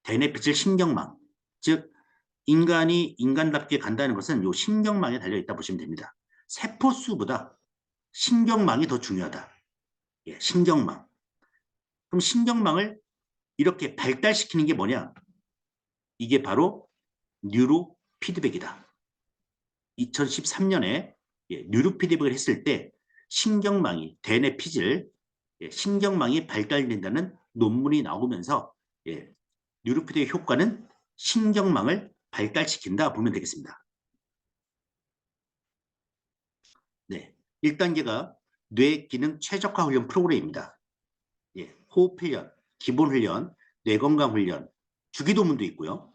대뇌피질 신경망. 즉 인간이 인간답게 간다는 것은 요 신경망에 달려있다 보시면 됩니다. 세포수보다 신경망이 더 중요하다. 예, 신경망. 그럼 신경망을 이렇게 발달시키는 게 뭐냐? 이게 바로 뉴로 피드백이다. 2013년에 뉴로 피드백을 했을 때 신경망이 대뇌 피질, 신경망이 발달된다는 논문이 나오면서 뉴로 피드백 효과는 신경망을 발달시킨다 보면 되겠습니다. 네, 1단계가 뇌 기능 최적화 훈련 프로그램입니다. 호흡 훈련, 기본 훈련, 뇌건강 훈련, 주기도문도 있고요.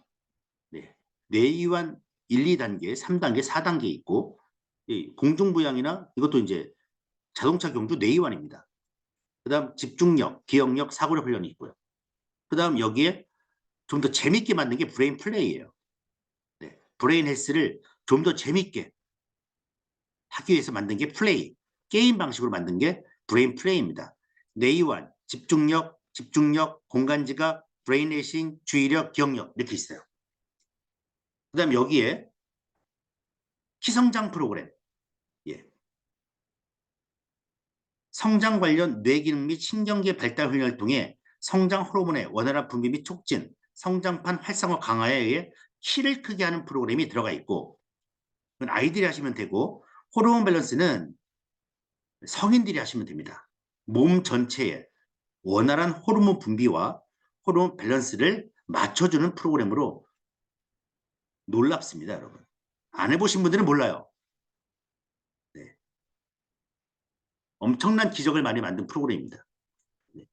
네, 뇌이완 1, 2단계, 3단계, 4단계 있고 공중부양이나 이것도 이제 자동차 경주 뇌이완입니다. 그 다음 집중력, 기억력, 사고력 훈련이 있고요. 그 다음 여기에 좀 더 재밌게 만든 게 브레인 플레이예요. 네, 브레인 헬스를 좀 더 재밌게 하기 위해서 만든 게 플레이, 게임 방식으로 만든 게 브레인 플레이입니다. 뇌이완, 집중력, 공간지각, 브레인 레이싱, 주의력, 기억력 이렇게 있어요. 그 다음 여기에 키성장 프로그램, 예. 성장 관련 뇌기능 및 신경계 발달 훈련을 통해 성장 호르몬의 원활한 분비 및 촉진, 성장판 활성화 강화에 의해 키를 크게 하는 프로그램이 들어가 있고 그건 아이들이 하시면 되고 호르몬 밸런스는 성인들이 하시면 됩니다. 몸 전체에 원활한 호르몬 분비와 호르몬 밸런스를 맞춰주는 프로그램으로 놀랍습니다, 여러분. 안 해보신 분들은 몰라요. 네. 엄청난 기적을 많이 만든 프로그램입니다. 네.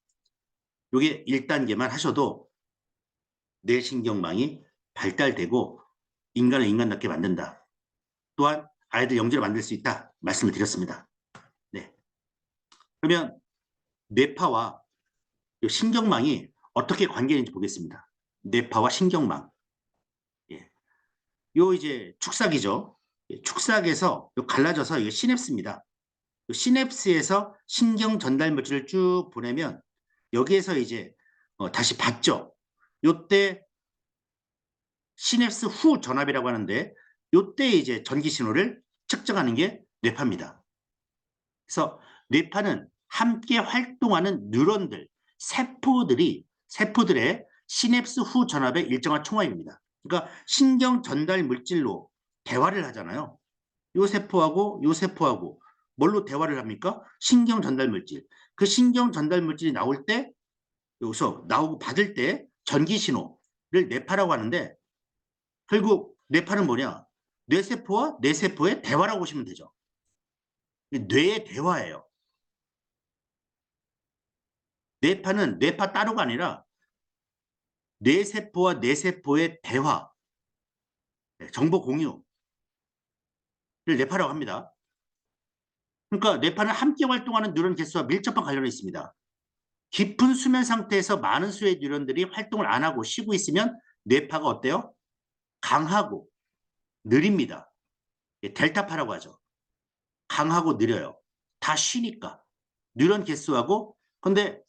이게 1단계만 하셔도 뇌신경망이 발달되고 인간을 인간답게 만든다. 또한 아이들 영재를 만들 수 있다. 말씀을 드렸습니다. 네. 그러면 뇌파와 신경망이 어떻게 관계있는지 보겠습니다. 뇌파와 신경망. 예. 요 이제 축삭이죠. 축삭에서 갈라져서 이게 시냅스입니다. 시냅스에서 신경 전달 물질을 쭉 보내면 여기에서 이제 다시 받죠. 요때 시냅스 후 전압이라고 하는데 요때 이제 전기 신호를 측정하는 게 뇌파입니다. 그래서 뇌파는 함께 활동하는 뉴런들, 세포들의 시냅스 후 전압의 일정한 총합입니다. 그러니까 신경 전달 물질로 대화를 하잖아요. 요 세포하고 뭘로 대화를 합니까? 신경 전달 물질. 그 신경 전달 물질이 나올 때 여기서 나오고 받을 때 전기 신호를 뇌파라고 하는데 결국 뇌파는 뭐냐? 뇌세포와 뇌세포의 대화라고 보시면 되죠. 뇌의 대화예요. 뇌파는 뇌파 따로가 아니라 뇌세포와 뇌세포의 대화, 정보 공유를 뇌파라고 합니다. 그러니까 뇌파는 함께 활동하는 뉴런 개수와 밀접한 관련이 있습니다. 깊은 수면 상태에서 많은 수의 뉴런들이 활동을 안 하고 쉬고 있으면 뇌파가 어때요? 강하고 느립니다. 델타파라고 하죠. 강하고 느려요. 다 쉬니까. 뉴런 개수하고 근데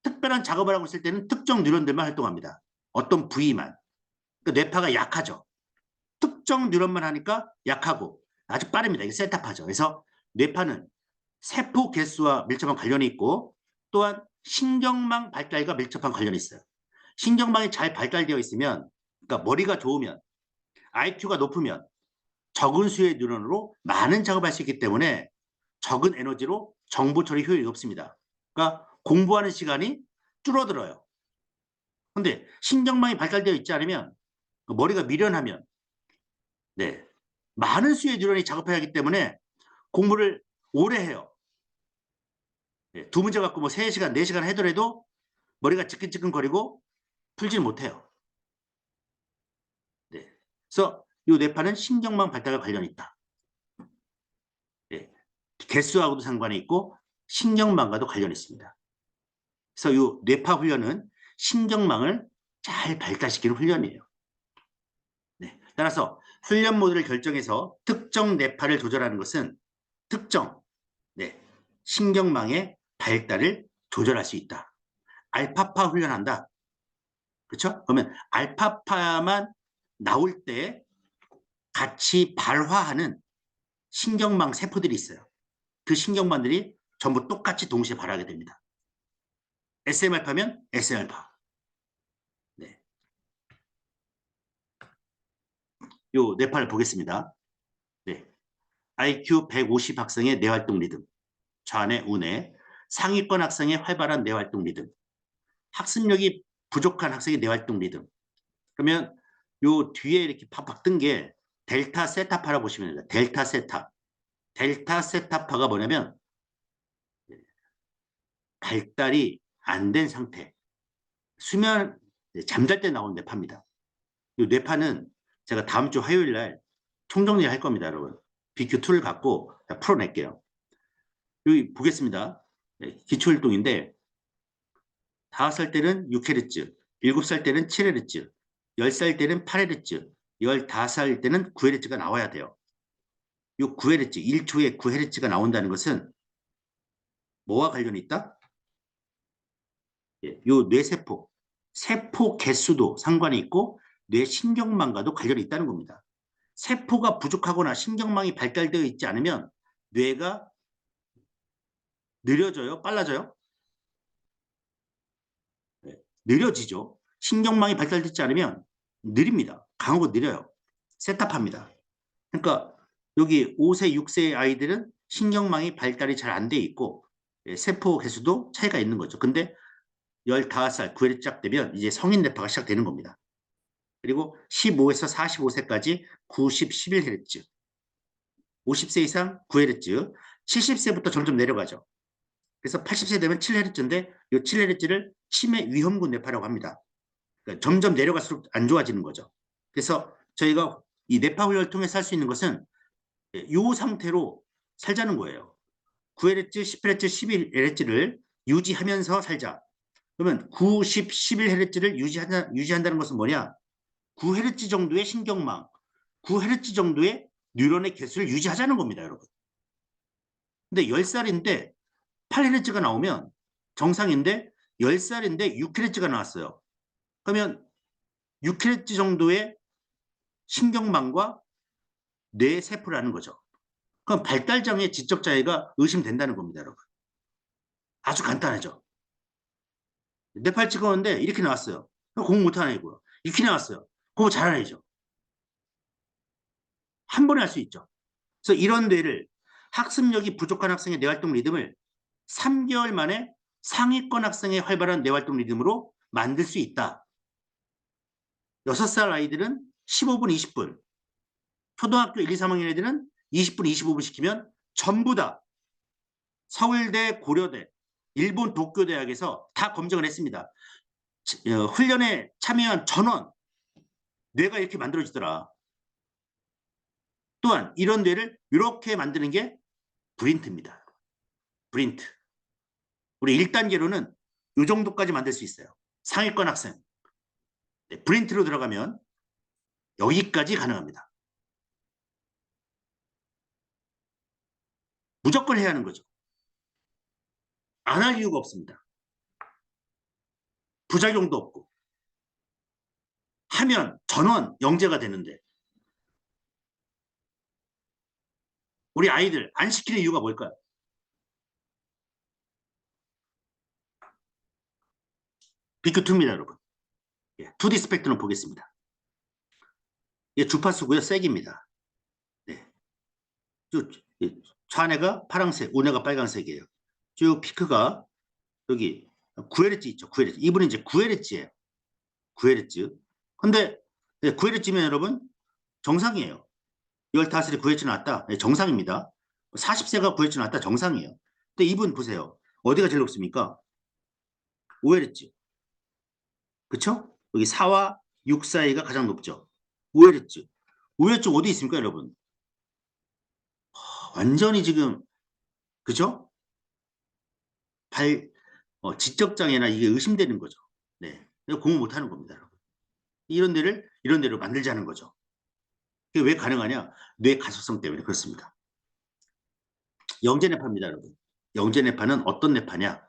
특별한 작업을 하고 있을 때는 특정 뉴런들만 활동합니다. 어떤 부위만. 그러니까 뇌파가 약하죠. 특정 뉴런만 하니까 약하고 아주 빠릅니다. 이게 셀타파죠. 그래서 뇌파는 세포 개수와 밀접한 관련이 있고 또한 신경망 발달과 밀접한 관련이 있어요. 신경망이 잘 발달되어 있으면 그러니까 머리가 좋으면 IQ가 높으면 적은 수의 뉴런으로 많은 작업을 할 수 있기 때문에 적은 에너지로 정보 처리 효율이 높습니다. 그러니까 공부하는 시간이 줄어들어요. 근데 신경망이 발달되어 있지 않으면 머리가 미련하면 네, 많은 수의 뉴런이 작업해야 하기 때문에 공부를 오래 해요. 네, 두 문제 갖고 뭐 3시간, 4시간 해더라도 머리가 찌끈찌끈거리고 풀지는 못해요. 네. 그래서 이 뇌파는 신경망 발달과 관련이 있다. 네. 개수하고도 상관이 있고 신경망과도 관련이 있습니다. 그래서 이 뇌파 훈련은 신경망을 잘 발달시키는 훈련이에요. 네. 따라서 훈련 모드를 결정해서 특정 뇌파를 조절하는 것은 특정 신경망의 발달을 조절할 수 있다. 알파파 훈련한다. 그렇죠? 그러면 알파파만 나올 때 같이 발화하는 신경망 세포들이 있어요. 그 신경망들이 전부 똑같이 동시에 발화하게 됩니다. SM알파면 SM알파. 네. 요 뇌파를 보겠습니다. 네. IQ 150 학생의 뇌활동 리듬, 좌뇌, 우뇌, 상위권 학생의 활발한 뇌활동 리듬, 학습력이 부족한 학생의 뇌활동 리듬. 그러면 요 뒤에 이렇게 팍팍 뜬 게 델타 세타파라고 보시면 됩니다. 델타 세타. 델타 세타파가 뭐냐면 발달이 안 된 상태. 수면, 잠잘 때 나오는 뇌파입니다. 이 뇌파는 제가 다음 주 화요일 날 총정리 할 겁니다, 여러분. BQ2를 갖고 풀어낼게요. 여기 보겠습니다. 기초활동인데 5살 때는 6Hz, 7살 때는 7Hz, 10살 때는 8Hz, 15살 때는 9Hz가 나와야 돼요. 이 9Hz, 1초에 9Hz가 나온다는 것은 뭐와 관련이 있다? 이 뇌세포, 세포 개수도 상관이 있고 뇌신경망과도 관련이 있다는 겁니다. 세포가 부족하거나 신경망이 발달되어 있지 않으면 뇌가 느려져요? 빨라져요? 네, 느려지죠. 신경망이 발달되지 않으면 느립니다. 강하고 느려요. 세타파입니다. 그러니까 여기 5세, 6세 아이들은 신경망이 발달이 잘 안 돼 있고 세포 개수도 차이가 있는 거죠. 근데 15살, 9회를 시작되면 이제 성인 뇌파가 시작되는 겁니다. 그리고 15에서 45세까지 90, 11Hz, 50세 이상 9Hz, 70세부터 점점 내려가죠. 그래서 80세 되면 7Hz인데 이 7Hz를 치매 위험군 뇌파라고 합니다. 그러니까 점점 내려갈수록 안 좋아지는 거죠. 그래서 저희가 이 뇌파 훈련을 통해서 할 수 있는 것은 이 상태로 살자는 거예요. 9Hz, 10Hz, 11Hz를 유지하면서 살자. 그러면 9, 10, 11Hz를 유지한다는 것은 뭐냐? 9Hz 정도의 신경망, 9Hz 정도의 뉴런의 개수를 유지하자는 겁니다, 여러분. 근데 10살인데 8Hz가 나오면 정상인데 10살인데 6Hz가 나왔어요. 그러면 6Hz 정도의 신경망과 뇌세포라는 거죠. 그럼 발달장애 지적장애가 의심된다는 겁니다, 여러분. 아주 간단하죠. 뇌팔 찍었는데 이렇게 나왔어요. 공부 못하는 애고요. 이렇게 나왔어요. 공부 잘하는 애죠. 한 번에 할 수 있죠. 그래서 이런 뇌를 학습력이 부족한 학생의 뇌활동 리듬을 3개월 만에 상위권 학생의 활발한 뇌활동 리듬으로 만들 수 있다. 6살 아이들은 15분, 20분, 초등학교 1, 2, 3학년 애들은 20분, 25분 시키면 전부 다 서울대, 고려대, 일본 도쿄대학에서 다 검증을 했습니다. 훈련에 참여한 전원 뇌가 이렇게 만들어지더라. 또한 이런 뇌를 이렇게 만드는 게 브린트입니다. 브린트. 우리 1단계로는 이 정도까지 만들 수 있어요. 상위권 학생. 네, 브린트로 들어가면 여기까지 가능합니다. 무조건 해야 하는 거죠. 안 할 이유가 없습니다. 부작용도 없고. 하면 전원 영재가 되는데 우리 아이들 안 시키는 이유가 뭘까요? BQ2입니다, 여러분. 2D 스펙트럼 보겠습니다. 주파수고요, 색입니다. 네. 좌뇌가 파란색, 우뇌가 빨간색이에요. 쭉 피크가 여기 9Hz 있죠, 9Hz. 이분은 이제 9Hz예요. 9Hz. 근데 9Hz면 여러분 정상이에요. 15살에 9Hz 나왔다. 네, 정상입니다. 40세가 9Hz 나왔다. 정상이에요. 근데 이분 보세요. 어디가 제일 높습니까? 5Hz. 그쵸? 여기 4와 6 사이가 가장 높죠. 5Hz. 5Hz 어디 있습니까, 여러분? 완전히 지금 그죠? 지적장애나 이게 의심되는 거죠. 네. 공부 못하는 겁니다, 여러분. 이런 데를 만들자는 거죠. 그게 왜 가능하냐? 뇌 가소성 때문에 그렇습니다. 영재뇌파입니다, 여러분. 영재뇌파는 어떤 뇌파냐?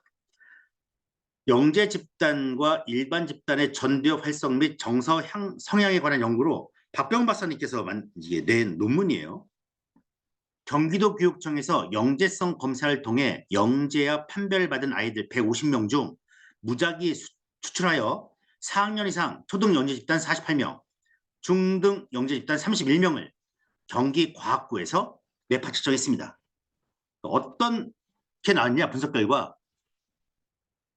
영재 집단과 일반 집단의 전두엽 활성 및 정서 성향에 관한 연구로 박병 박사님께서 낸 논문이에요. 경기도 교육청에서 영재성 검사를 통해 영재와 판별받은 아이들 150명 중 무작위 추출하여 4학년 이상 초등 영재 집단 48명, 중등 영재 집단 31명을 경기과학부에서 뇌파 측정했습니다. 어떤 게 나왔냐 분석 결과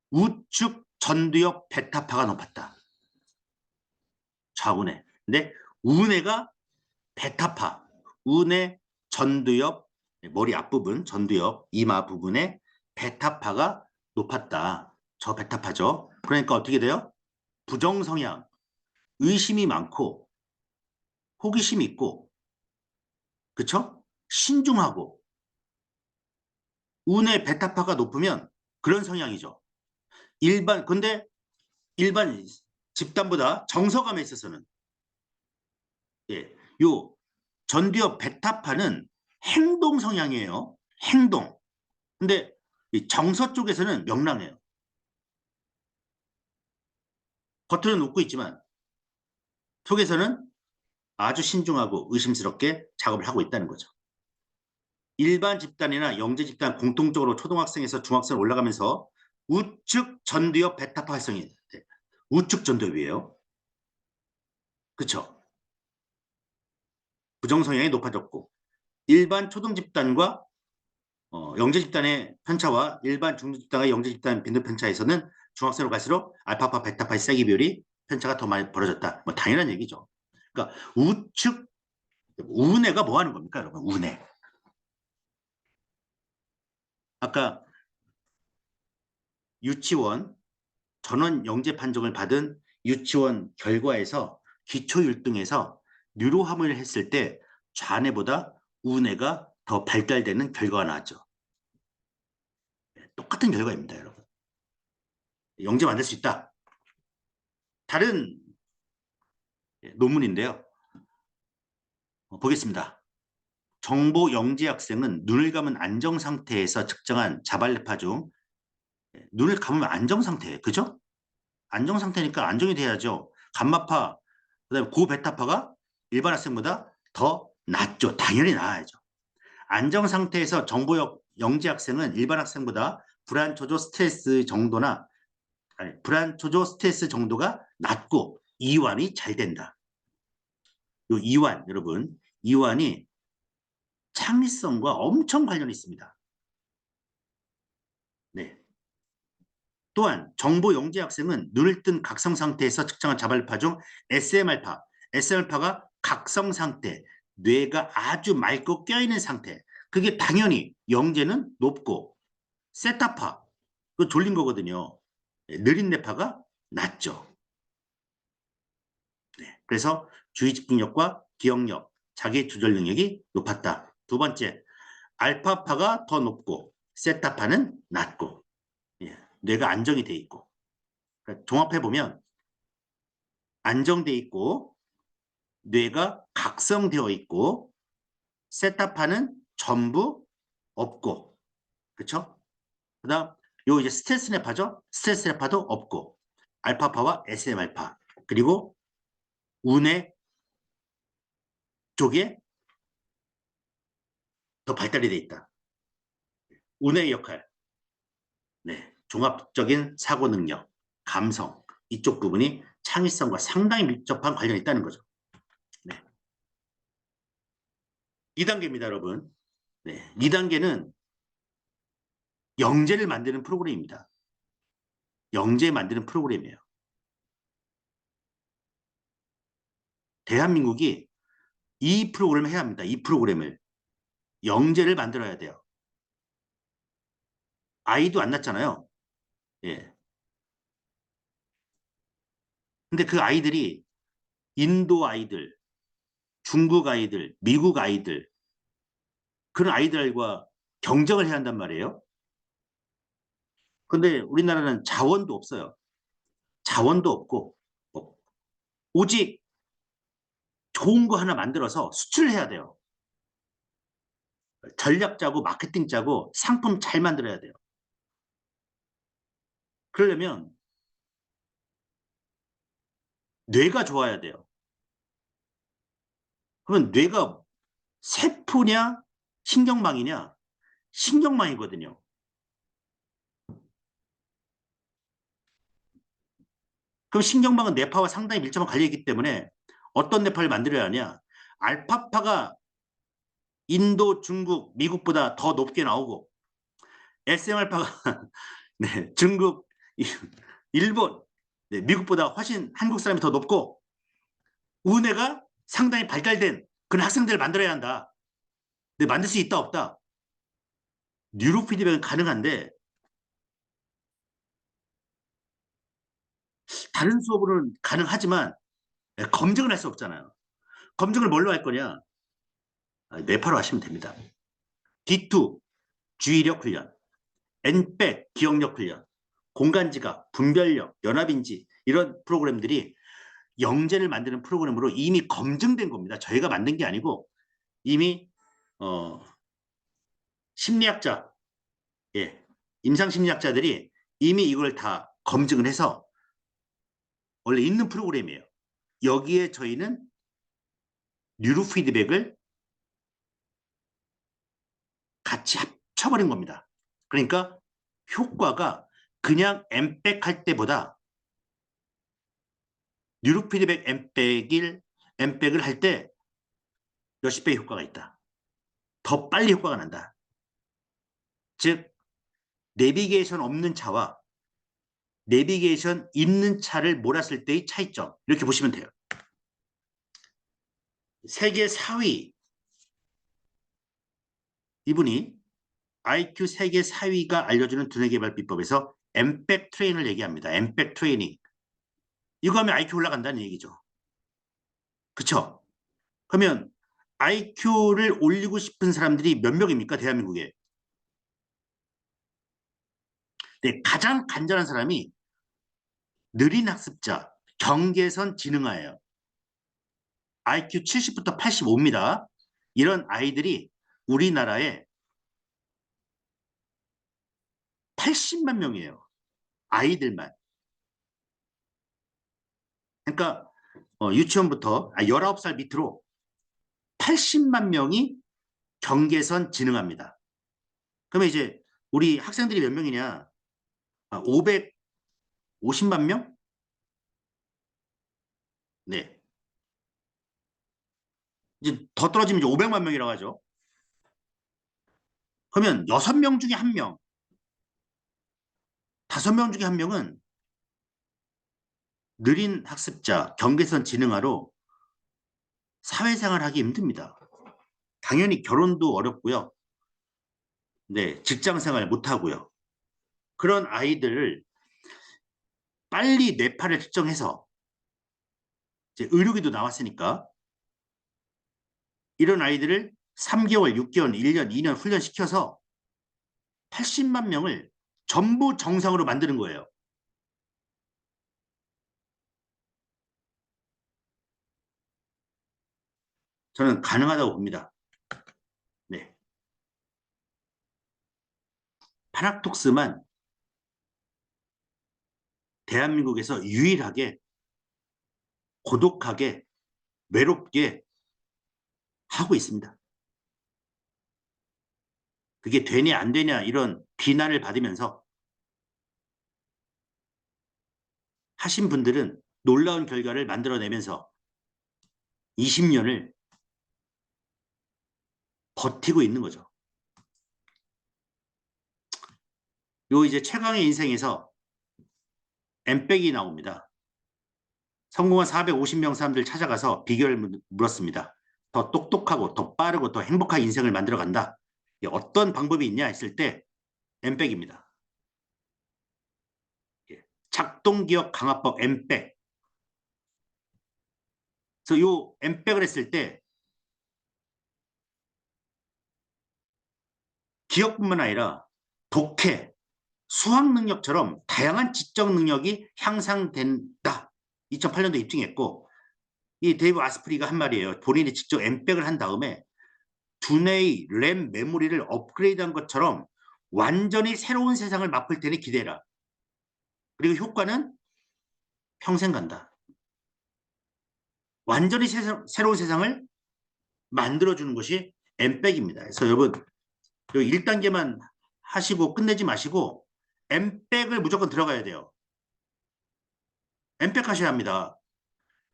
우측 전두엽 베타파가 높았다. 좌우뇌. 근데 우뇌가 베타파, 우뇌 전두엽, 머리 앞부분, 전두엽, 이마 부분에 베타파가 높았다. 저 베타파죠. 그러니까 어떻게 돼요? 부정성향, 의심이 많고 호기심이 있고 그쵸? 신중하고 우뇌 베타파가 높으면 그런 성향이죠. 근데 일반 집단보다 정서감에 있어서는 요 전두엽 베타파는 행동 성향이에요. 행동. 근데 정서 쪽에서는 명랑해요. 겉으로는 웃고 있지만 속에서는 아주 신중하고 의심스럽게 작업을 하고 있다는 거죠. 일반 집단이나 영재 집단 공통적으로 초등학생에서 중학생 올라가면서 우측 전두엽 베타파 활성이 돼. 우측 전두엽이에요. 그렇죠? 부정성향이 높아졌고 일반 초등 집단과 영재 집단의 편차와 일반 중등 집단과 영재 집단 빈도 편차에서는 중학생으로 갈수록 알파파, 베타파의 세기 비율이 편차가 더 많이 벌어졌다. 뭐 당연한 얘기죠. 그러니까 우측 우뇌가 뭐 하는 겁니까, 여러분? 우뇌. 아까 유치원 전원 영재 판정을 받은 유치원 결과에서 기초 율등에서 뉴로함을 했을 때 좌뇌보다 우뇌가 더 발달되는 결과가 나왔죠. 똑같은 결과입니다, 여러분. 영재 만들 수 있다. 다른 논문인데요. 보겠습니다. 정보 영재 학생은 눈을 감은 안정 상태에서 측정한 자발레파 중 눈을 감으면 안정 상태예요. 그죠? 안정 상태니까 안정이 돼야죠. 감마파, 그다음에 고베타파가 일반 학생보다 더 낮죠. 당연히 나아야죠. 안정 상태에서 정보 영재 학생은 일반 학생보다 불안 초조 스트레스 정도가 낮고 이완이 잘 된다. 이 이완 여러분, 이완이 창의성과 엄청 관련이 있습니다. 네. 또한 정보 영재 학생은 눈을 뜬 각성 상태에서 측정한 자발파 중 SMR파가 각성 상태, 뇌가 아주 맑고 껴있는 상태. 그게 당연히 영재는 높고 세타파, 그 졸린 거거든요. 느린 뇌파가 낮죠. 네. 그래서 주의 집중력과 기억력, 자기 조절 능력이 높았다. 두 번째, 알파파가 더 높고 세타파는 낮고 뇌가 안정이 돼 있고 그러니까 종합해보면 안정돼 있고 뇌가 각성되어 있고 세타파는 전부 없고 그렇죠? 그다음 요 이제 스트레스 뇌파죠? 스트레스 뇌파도 없고 알파파와 SM알파 그리고 우뇌 쪽에 더 발달이 돼 있다. 우뇌의 역할, 네, 종합적인 사고 능력, 감성 이쪽 부분이 창의성과 상당히 밀접한 관련이 있다는 거죠. 네. 2단계입니다, 여러분. 네. 2단계는 영재를 만드는 프로그램입니다. 영재 만드는 프로그램이에요. 대한민국이 이 프로그램을 해야 합니다. 이 프로그램을. 영재를 만들어야 돼요. 아이도 안 낳잖아요. 예. 근데 그 아이들이 인도 아이들, 중국 아이들, 미국 아이들 그런 아이들과 경쟁을 해야 한단 말이에요. 근데 우리나라는 자원도 없어요. 자원도 없고 오직 좋은 거 하나 만들어서 수출을 해야 돼요. 전략 짜고 마케팅 짜고 상품 잘 만들어야 돼요. 그러려면 뇌가 좋아야 돼요. 그러면 뇌가 세포냐 신경망이냐? 신경망이거든요. 그럼 신경망은 뇌파와 상당히 밀접한 관련이 있기 때문에 어떤 뇌파를 만들어야 하냐? 알파파가 인도, 중국, 미국보다 더 높게 나오고 SM알파가 네, 중국, 일본, 네, 미국보다 훨씬 한국 사람이 더 높고 우뇌가 상당히 발달된 그런 학생들을 만들어야 한다. 근데 만들 수 있다 없다. 뉴로 피드백은 가능한데 다른 수업으로는 가능하지만 검증을 할 수 없잖아요. 검증을 뭘로 할 거냐? 뇌파로 하시면 됩니다. D2 주의력 훈련, N백 기억력 훈련, 공간지각, 분별력, 연합인지 이런 프로그램들이 영재를 만드는 프로그램으로 이미 검증된 겁니다. 저희가 만든 게 아니고 이미 심리학자, 예, 임상심리학자들이 이미 이걸 다 검증을 해서 원래 있는 프로그램이에요. 여기에 저희는 뉴로 피드백을 같이 합쳐버린 겁니다. 그러니까 효과가 그냥 엠백 할 때보다 뉴로 피드백 엠백을 할 때 몇십 배의 효과가 있다. 더 빨리 효과가 난다. 즉 내비게이션 없는 차와 내비게이션 있는 차를 몰았을 때의 차이점 이렇게 보시면 돼요. 세계 4위 이분이 IQ 세계 4위가 알려주는 두뇌 개발 비법에서 엠백 트레이닝을 얘기합니다. 엠백 트레이닝. 이거 하면 IQ 올라간다는 얘기죠. 그쵸? 그러면 IQ를 올리고 싶은 사람들이 몇 명입니까? 대한민국에. 네, 가장 간절한 사람이 느린 학습자, 경계선 지능아예요. IQ 70부터 85입니다. 이런 아이들이 우리나라에 80만 명이에요. 아이들만. 그러니까 유치원부터 19살 밑으로 80만 명이 경계선 지능합니다. 그러면 이제 우리 학생들이 몇 명이냐? 550만 명? 네. 이제 더 떨어지면 이제 500만 명이라고 하죠. 그러면 6명 중에 1명, 5명 중에 1명은 느린 학습자, 경계선 지능아로 사회생활 하기 힘듭니다. 당연히 결혼도 어렵고요. 네, 직장생활 못하고요. 그런 아이들을 빨리 뇌파를 특정해서 이제 의료기도 나왔으니까 이런 아이들을 3개월, 6개월, 1년, 2년 훈련시켜서 80만 명을 전부 정상으로 만드는 거예요. 저는 가능하다고 봅니다. 네. 파락톡스만 대한민국에서 유일하게 고독하게 외롭게 하고 있습니다. 그게 되냐 안 되냐 이런 비난을 받으면서 하신 분들은 놀라운 결과를 만들어내면서 20년을 버티고 있는 거죠. 요 이제 최강의 인생에서 엠백이 나옵니다. 성공한 450명 사람들 찾아가서 비결을 물었습니다. 더 똑똑하고 더 빠르고 더 행복한 인생을 만들어 간다. 어떤 방법이 있냐 했을 때 엠백입니다. 작동기억 강화법 엠백. 그래서 요 엠백을 했을 때 기억뿐만 아니라 독해, 수학 능력처럼 다양한 지적 능력이 향상된다. 2008년도 입증했고 이 데이브 아스프리가 한 말이에요. 본인이 직접 엠백을 한 다음에 두뇌의 램 메모리를 업그레이드한 것처럼 완전히 새로운 세상을 맛볼 테니 기대라. 그리고 효과는 평생 간다. 완전히 새로운 세상을 만들어주는 것이 엠백입니다. 그래서 여러분 1단계만 하시고 끝내지 마시고 엠백을 무조건 들어가야 돼요. 엠백 하셔야 합니다.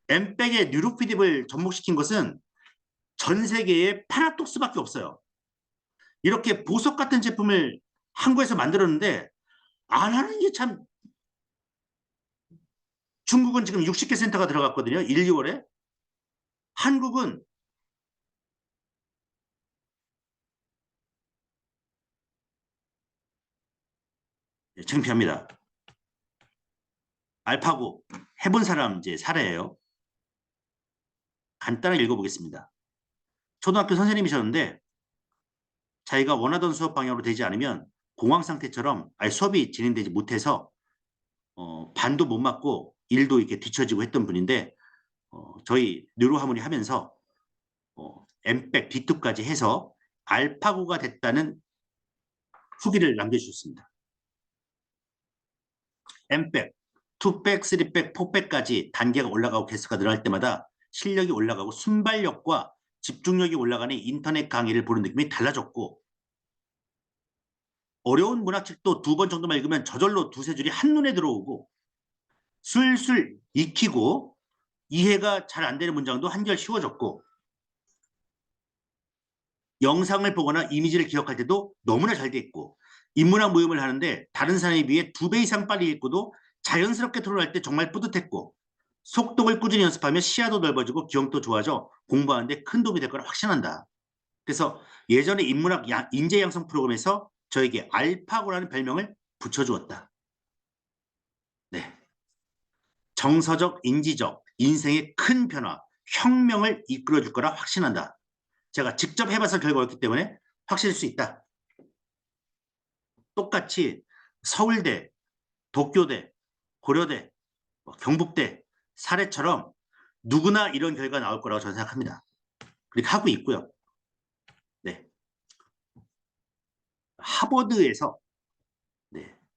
엠백에 뉴로피딥을 접목시킨 것은 전 세계에 파라독스밖에 없어요. 이렇게 보석 같은 제품을 한국에서 만들었는데 안 하는 게 참. 중국은 지금 60개 센터가 들어갔거든요. 1, 2월에. 한국은 창피합니다. 알파고 해본 사람 이제 사례예요. 간단하게 읽어보겠습니다. 초등학교 선생님이셨는데 자기가 원하던 수업 방향으로 되지 않으면 공황 상태처럼 아예 수업이 진행되지 못해서 반도 못 맞고 일도 이렇게 뒤처지고 했던 분인데 저희 뉴로하모니 하면서 엠백, B2까지 해서 알파고가 됐다는 후기를 남겨주셨습니다. 엠백, 2백, 3백, 4백까지 단계가 올라가고 개수가 늘어날 때마다 실력이 올라가고 순발력과 집중력이 올라가는 인터넷 강의를 보는 느낌이 달라졌고 어려운 문학책도 2번 정도만 읽으면 저절로 2-3줄이 한눈에 들어오고 술술 익히고 이해가 잘 안 되는 문장도 한결 쉬워졌고 영상을 보거나 이미지를 기억할 때도 너무나 잘 돼 있고 인문학 모임을 하는데 다른 사람에 비해 2배 이상 빨리 읽고도 자연스럽게 토론할 때 정말 뿌듯했고 속독을 꾸준히 연습하면 시야도 넓어지고 기억도 좋아져 공부하는데 큰 도움이 될 거라 확신한다. 그래서 예전에 인문학 인재 양성 프로그램에서 저에게 알파고라는 별명을 붙여주었다. 네. 정서적, 인지적, 인생의 큰 변화, 혁명을 이끌어줄 거라 확신한다. 제가 직접 해봐서 결과였기 때문에 확신할 수 있다. 똑같이 서울대, 도쿄대, 고려대, 경북대, 사례처럼 누구나 이런 결과가 나올 거라고 저는 생각합니다. 그렇게 하고 있고요. 네. 하버드에서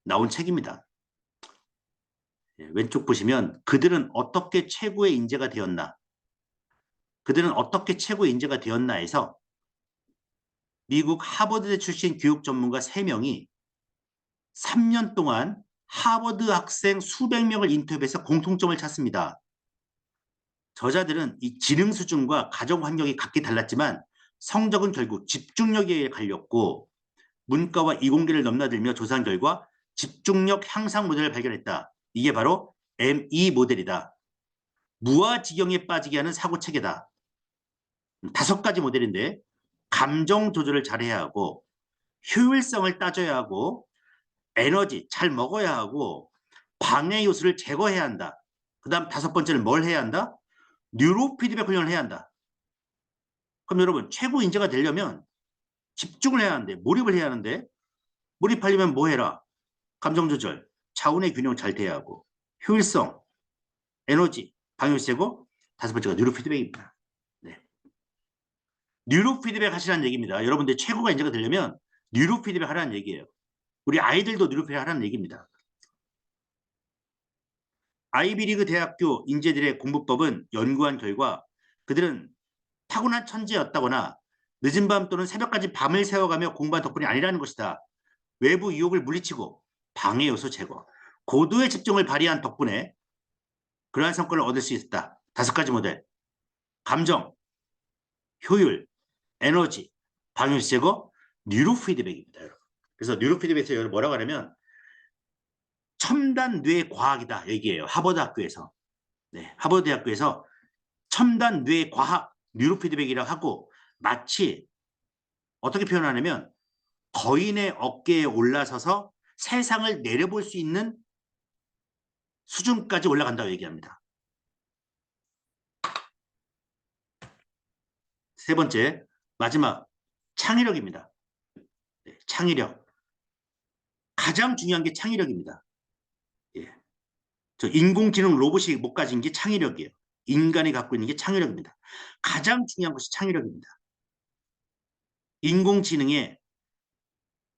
나온 책입니다. 왼쪽 보시면 그들은 어떻게 최고의 인재가 되었나? 그들은 어떻게 최고의 인재가 되었나 해서 미국 하버드대 출신 교육 전문가 3명이 3년 동안 하버드 학생 수백 명을 인터뷰해서 공통점을 찾습니다. 저자들은 이 지능 수준과 가정 환경이 각기 달랐지만 성적은 결국 집중력에 갈렸고 문과와 이공계를 넘나들며 조사한 결과 집중력 향상 모델을 발견했다. 이게 바로 ME 모델이다. 무아지경에 빠지게 하는 사고체계다. 5가지 모델인데 감정 조절을 잘해야 하고 효율성을 따져야 하고 에너지 잘 먹어야 하고 방해 요소를 제거해야 한다. 그 다음 5번째는 뭘 해야 한다? 뉴로 피드백 훈련을 해야 한다. 그럼 여러분 최고 인재가 되려면 집중을 해야 하는데 몰입을 해야 하는데 몰입하려면 뭐 해라? 감정 조절, 차원의 균형 잘 돼야 하고 효율성, 에너지, 방해 요소 제거 5번째가 뉴로 피드백입니다. 네. 뉴로 피드백 하시라는 얘기입니다. 여러분들 최고가 인재가 되려면 뉴로 피드백 하라는 얘기예요. 우리 아이들도 뉴로 피드백 하라는 얘기입니다. 아이비리그 대학교 인재들의 공부법은 연구한 결과 그들은 타고난 천재였다거나 늦은 밤 또는 새벽까지 밤을 새워가며 공부한 덕분이 아니라는 것이다. 외부 유혹을 물리치고 방해 요소 제거, 고도의 집중을 발휘한 덕분에 그러한 성과를 얻을 수 있었다. 5가지 모델. 감정, 효율, 에너지, 방해 요소 제거, 뉴로 피드백입니다. 여러분. 그래서 뉴로 피드백에서 여러분 뭐라고 하냐면 첨단 뇌 과학이다 얘기해요. 하버드 학교에서. 네, 하버드 대학교에서 첨단 뇌 과학 뉴로 피드백이라고 하고 마치 어떻게 표현하냐면 거인의 어깨에 올라서서 세상을 내려볼 수 있는 수준까지 올라간다고 얘기합니다. 3번째, 마지막 창의력입니다. 창의력. 가장 중요한 게 창의력입니다. 예. 저 인공지능 로봇이 못 가진 게 창의력이에요. 인간이 갖고 있는 게 창의력입니다. 가장 중요한 것이 창의력입니다. 인공지능에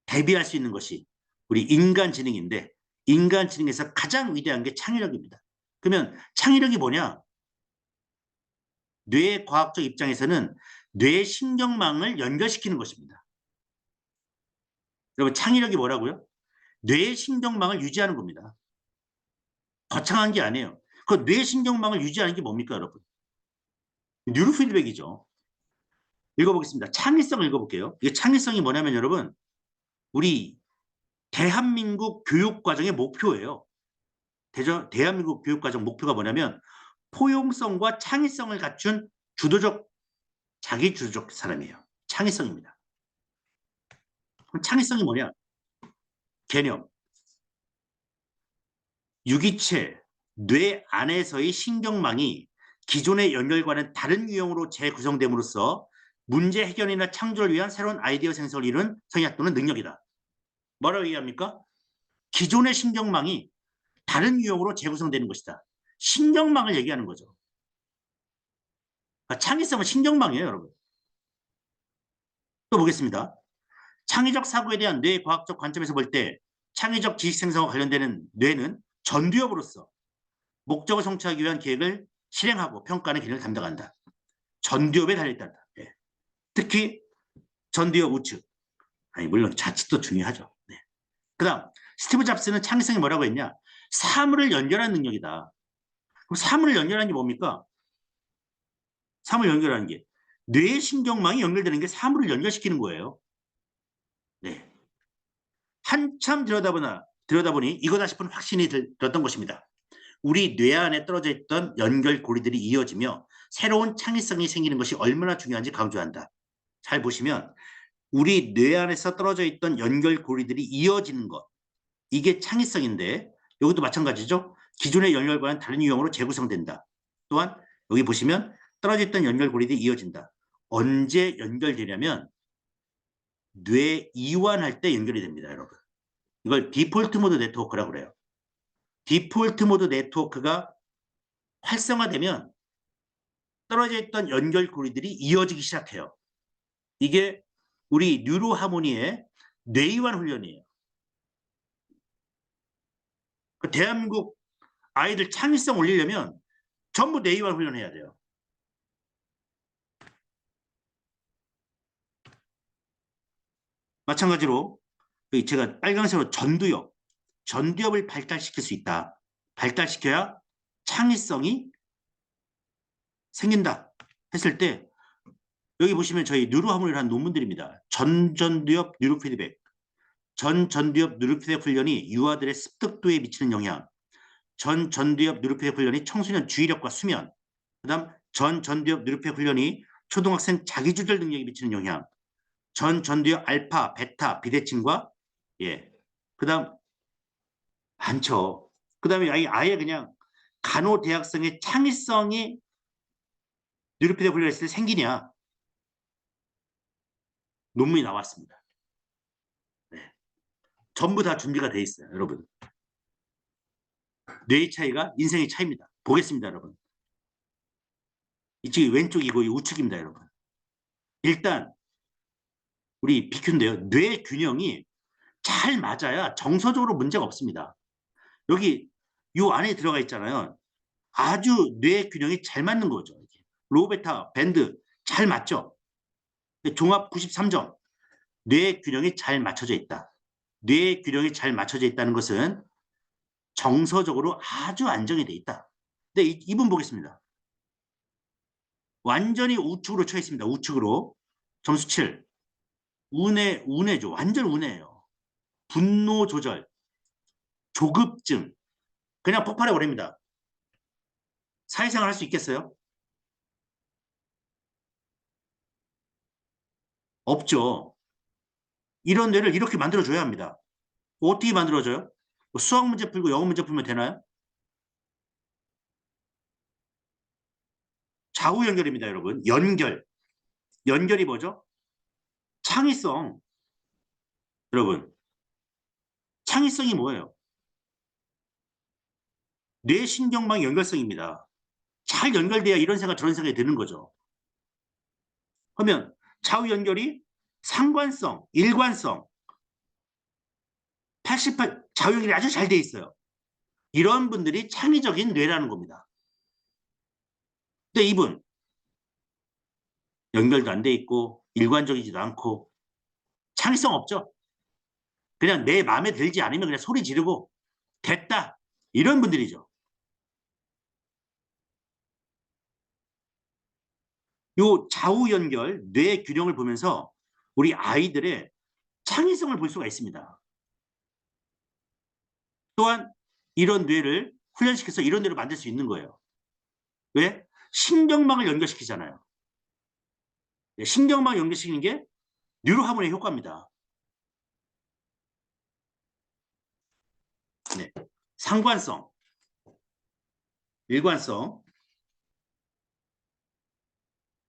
대비할 수 있는 것이 우리 인간지능인데 인간지능에서 가장 위대한 게 창의력입니다. 그러면 창의력이 뭐냐? 뇌과학적 입장에서는 뇌신경망을 연결시키는 것입니다. 여러분 창의력이 뭐라고요? 뇌신경망을 유지하는 겁니다. 거창한 게 아니에요. 그 뇌신경망을 유지하는 게 뭡니까 여러분? 뉴로피드백이죠. 읽어보겠습니다. 창의성을 읽어볼게요. 이게 창의성이 뭐냐면 여러분 우리 대한민국 교육과정의 목표예요. 대한민국 교육과정 목표가 뭐냐면 포용성과 창의성을 갖춘 주도적 자기 주도적 사람이에요. 창의성입니다. 그럼 창의성이 뭐냐? 개념. 유기체, 뇌 안에서의 신경망이 기존의 연결과는 다른 유형으로 재구성됨으로써 문제 해결이나 창조를 위한 새로운 아이디어 생성을 이루는 성향 또는 능력이다. 뭐라고 얘기합니까? 기존의 신경망이 다른 유형으로 재구성되는 것이다. 신경망을 얘기하는 거죠. 그러니까 창의성은 신경망이에요, 여러분. 또 보겠습니다. 창의적 사고에 대한 뇌과학적 관점에서 볼 때 창의적 지식 생성과 관련되는 뇌는 전두엽으로서 목적을 성취하기 위한 계획을 실행하고 평가하는 기능을 담당한다. 전두엽에 달려있다. 네. 특히 전두엽 우측. 아니 물론 자칫도 중요하죠. 네. 그 다음 스티브 잡스는 창의성이 뭐라고 했냐? 사물을 연결하는 능력이다. 그럼 사물을 연결하는 게 뭡니까? 사물을 연결하는 게 뇌신경망이 연결되는 게 사물을 연결시키는 거예요. 네. 한참 들여다보니 이거다 싶은 확신이 들었던 것입니다. 우리 뇌 안에 떨어져 있던 연결고리들이 이어지며 새로운 창의성이 생기는 것이 얼마나 중요한지 강조한다. 잘 보시면 우리 뇌 안에서 떨어져 있던 연결고리들이 이어지는 것. 이게 창의성인데 이것도 마찬가지죠. 기존의 연결과는 다른 유형으로 재구성된다. 또한 여기 보시면 떨어져 있던 연결고리들이 이어진다. 언제 연결되냐면 뇌 이완할 때 연결이 됩니다. 여러분. 이걸 디폴트 모드 네트워크라고 그래요. 디폴트 모드 네트워크가 활성화되면 떨어져 있던 연결고리들이 이어지기 시작해요. 이게 우리 뉴로 하모니의 뇌이완 훈련이에요. 대한민국 아이들 창의성 올리려면 전부 뇌이완 훈련해야 돼요. 마찬가지로 제가 빨간색으로 전두엽을 발달시킬 수 있다. 발달시켜야 창의성이 생긴다 했을 때 여기 보시면 저희 뉴로하모니를 한 논문들입니다. 전두엽 뉴로피드백, 전두엽 뉴로피드백 훈련이 유아들의 습득도에 미치는 영향, 전두엽 뉴로피드백 훈련이 청소년 주의력과 수면, 그 다음 전두엽 뉴로피드백 훈련이 초등학생 자기주절 능력에 미치는 영향, 전두엽 알파, 베타, 비대칭과 예, 그 다음 많죠. 그 다음에 아예 그냥 간호대학생의 창의성이 뉴로피드백 훈련을 했을 때 생기냐 논문이 나왔습니다. 네. 전부 다 준비가 돼 있어요, 여러분. 뇌의 차이가 인생의 차이입니다. 보겠습니다, 여러분. 이쪽이 왼쪽이고 이 우측입니다, 여러분. 일단 우리 BQ인데요. 뇌 균형이 잘 맞아야 정서적으로 문제가 없습니다. 여기 요 안에 들어가 있잖아요. 아주 뇌 균형이 잘 맞는 거죠. 로베타, 밴드 잘 맞죠? 종합 93점. 뇌 균형이 잘 맞춰져 있다. 뇌 균형이 잘 맞춰져 있다는 것은 정서적으로 아주 안정이 돼 있다. 근데 이분 보겠습니다. 완전히 우측으로 처해 있습니다. 우측으로. 점수 7. 운해죠. 완전 운해예요. 분노 조절, 조급증. 그냥 폭발해 버립니다. 사회생활 할 수 있겠어요? 없죠. 이런 뇌를 이렇게 만들어줘야 합니다. 어떻게 만들어줘요? 수학 문제 풀고 영어 문제 풀면 되나요? 좌우 연결입니다, 여러분. 연결이 뭐죠? 창의성. 여러분, 창의성이 뭐예요? 뇌신경망 연결성입니다. 잘 연결돼야 이런 생각 저런 생각이 드는 거죠. 그러면 좌우 연결이 상관성, 일관성, 88 좌우 연결이 아주 잘 돼 있어요. 이런 분들이 창의적인 뇌라는 겁니다. 근데 이분 연결도 안 돼 있고 일관적이지도 않고 창의성 없죠. 그냥 내 마음에 들지 않으면 그냥 소리 지르고 됐다. 이런 분들이죠. 요 좌우 연결, 뇌 균형을 보면서 우리 아이들의 창의성을 볼 수가 있습니다. 또한 이런 뇌를 훈련시켜서 이런 뇌로 만들 수 있는 거예요. 왜? 신경망을 연결시키잖아요. 신경망 연결시키는 게 뉴로하모니의 효과입니다. 네. 상관성, 일관성.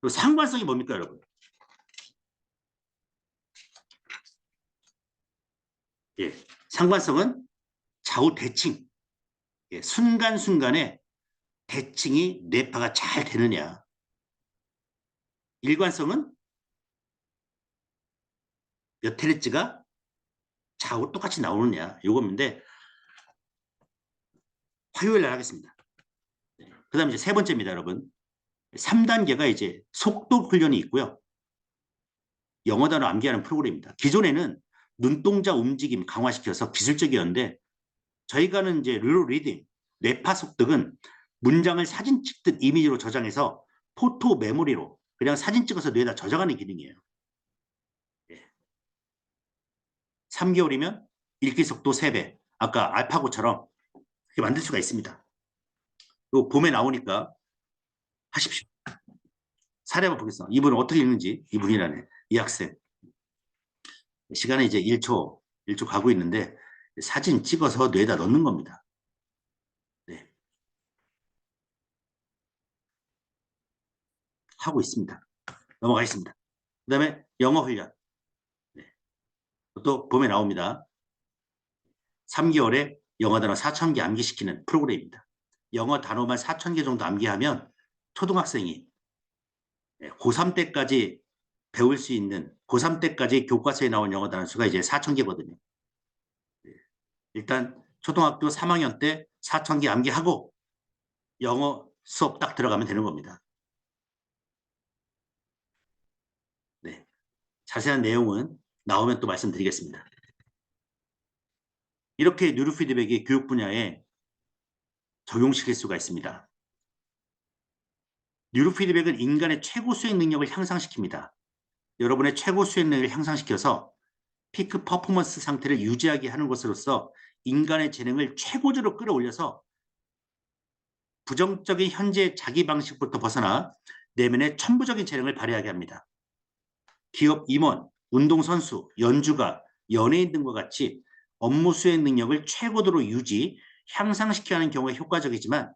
그리고 상관성이 뭡니까, 여러분? 예. 상관성은 좌우 대칭, 예. 순간순간에 대칭이 뇌파가 잘 되느냐. 일관성은 몇 헤르츠가 좌우 똑같이 나오느냐. 요겁인데 화요일 날 하겠습니다. 네. 그 다음에 이제 세 번째입니다, 여러분. 3단계가 이제 속도 훈련이 있고요. 영어 단어 암기하는 프로그램입니다. 기존에는 눈동자 움직임 강화시켜서 기술적이었는데 저희가 하는 이제 르로 리딩, 뇌파 속득은 문장을 사진 찍듯 이미지로 저장해서 포토 메모리로 그냥 사진 찍어서 뇌에다 저장하는 기능이에요. 3개월이면 읽기 속도 3배. 아까 알파고처럼 그렇게 만들 수가 있습니다. 또 봄에 나오니까 하십시오. 사례 한번 보겠습니다. 이분은 어떻게 읽는지 이분이라네. 이 학생. 시간은 이제 1초 가고 있는데 사진 찍어서 뇌에다 넣는 겁니다. 네. 하고 있습니다. 넘어가겠습니다. 그 다음에 영어 훈련. 네. 또 봄에 나옵니다. 3개월에 영어 단어 4,000개 암기시키는 프로그램입니다. 영어 단어만 4,000개 정도 암기하면 초등학생이 고3 때까지 배울 수 있는 고3 때까지 교과서에 나온 영어 단어 수가 이제 4,000개거든요. 일단 초등학교 3학년 때 4,000개 암기하고 영어 수업 딱 들어가면 되는 겁니다. 네. 자세한 내용은 나오면 또 말씀드리겠습니다. 이렇게 뉴로 피드백이 교육 분야에 적용시킬 수가 있습니다. 뉴로 피드백은 인간의 최고 수행 능력을 향상시킵니다. 여러분의 최고 수행 능력을 향상시켜서 피크 퍼포먼스 상태를 유지하게 하는 것으로서 인간의 재능을 최고조로 끌어올려서 부정적인 현재 자기 방식부터 벗어나 내면의 천부적인 재능을 발휘하게 합니다. 기업 임원, 운동선수, 연주가, 연예인 등과 같이 업무 수행 능력을 최고도로 유지, 향상시켜야 하는 경우에 효과적이지만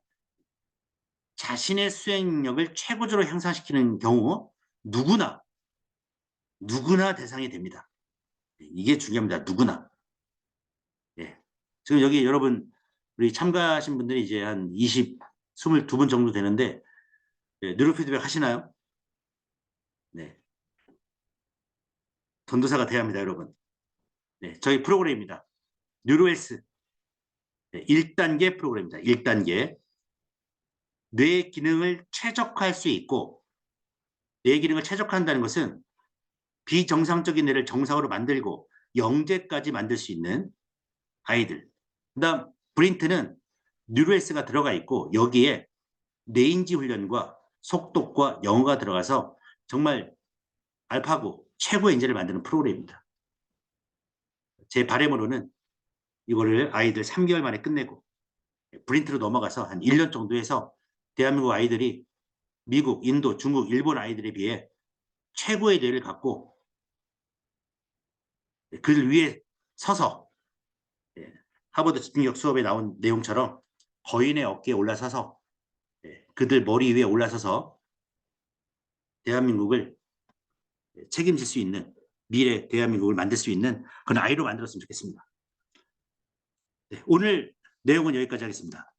자신의 수행 능력을 최고조로 향상시키는 경우 누구나 대상이 됩니다. 이게 중요합니다. 누구나. 예. 지금 여기 여러분 우리 참가하신 분들이 이제 한 22분 정도 되는데 예, 뉴로 피드백 하시나요? 네. 전도사가 돼야 합니다, 여러분. 네, 저희 프로그램입니다. 뉴로헬스 네, 1단계 프로그램입니다. 1단계. 뇌 기능을 최적화할 수 있고 뇌 기능을 최적화한다는 것은 비정상적인 뇌를 정상으로 만들고 영재까지 만들 수 있는 아이들. 그다음 브린트는 뉴로헬스가 들어가 있고 여기에 뇌인지 훈련과 속독과 영어가 들어가서 정말 알파고 최고의 인재를 만드는 프로그램입니다. 제 바람으로는 이거를 아이들 3개월 만에 끝내고 브린트로 넘어가서 한 1년 정도 해서 대한민국 아이들이 미국, 인도, 중국, 일본 아이들에 비해 최고의 뇌를 갖고 그 위에 서서 하버드 집중력 수업에 나온 내용처럼 거인의 어깨에 올라서서 그들 머리 위에 올라서서 대한민국을 책임질 수 있는 미래 대한민국을 만들 수 있는 그런 아이로 만들었으면 좋겠습니다. 네, 오늘 내용은 여기까지 하겠습니다.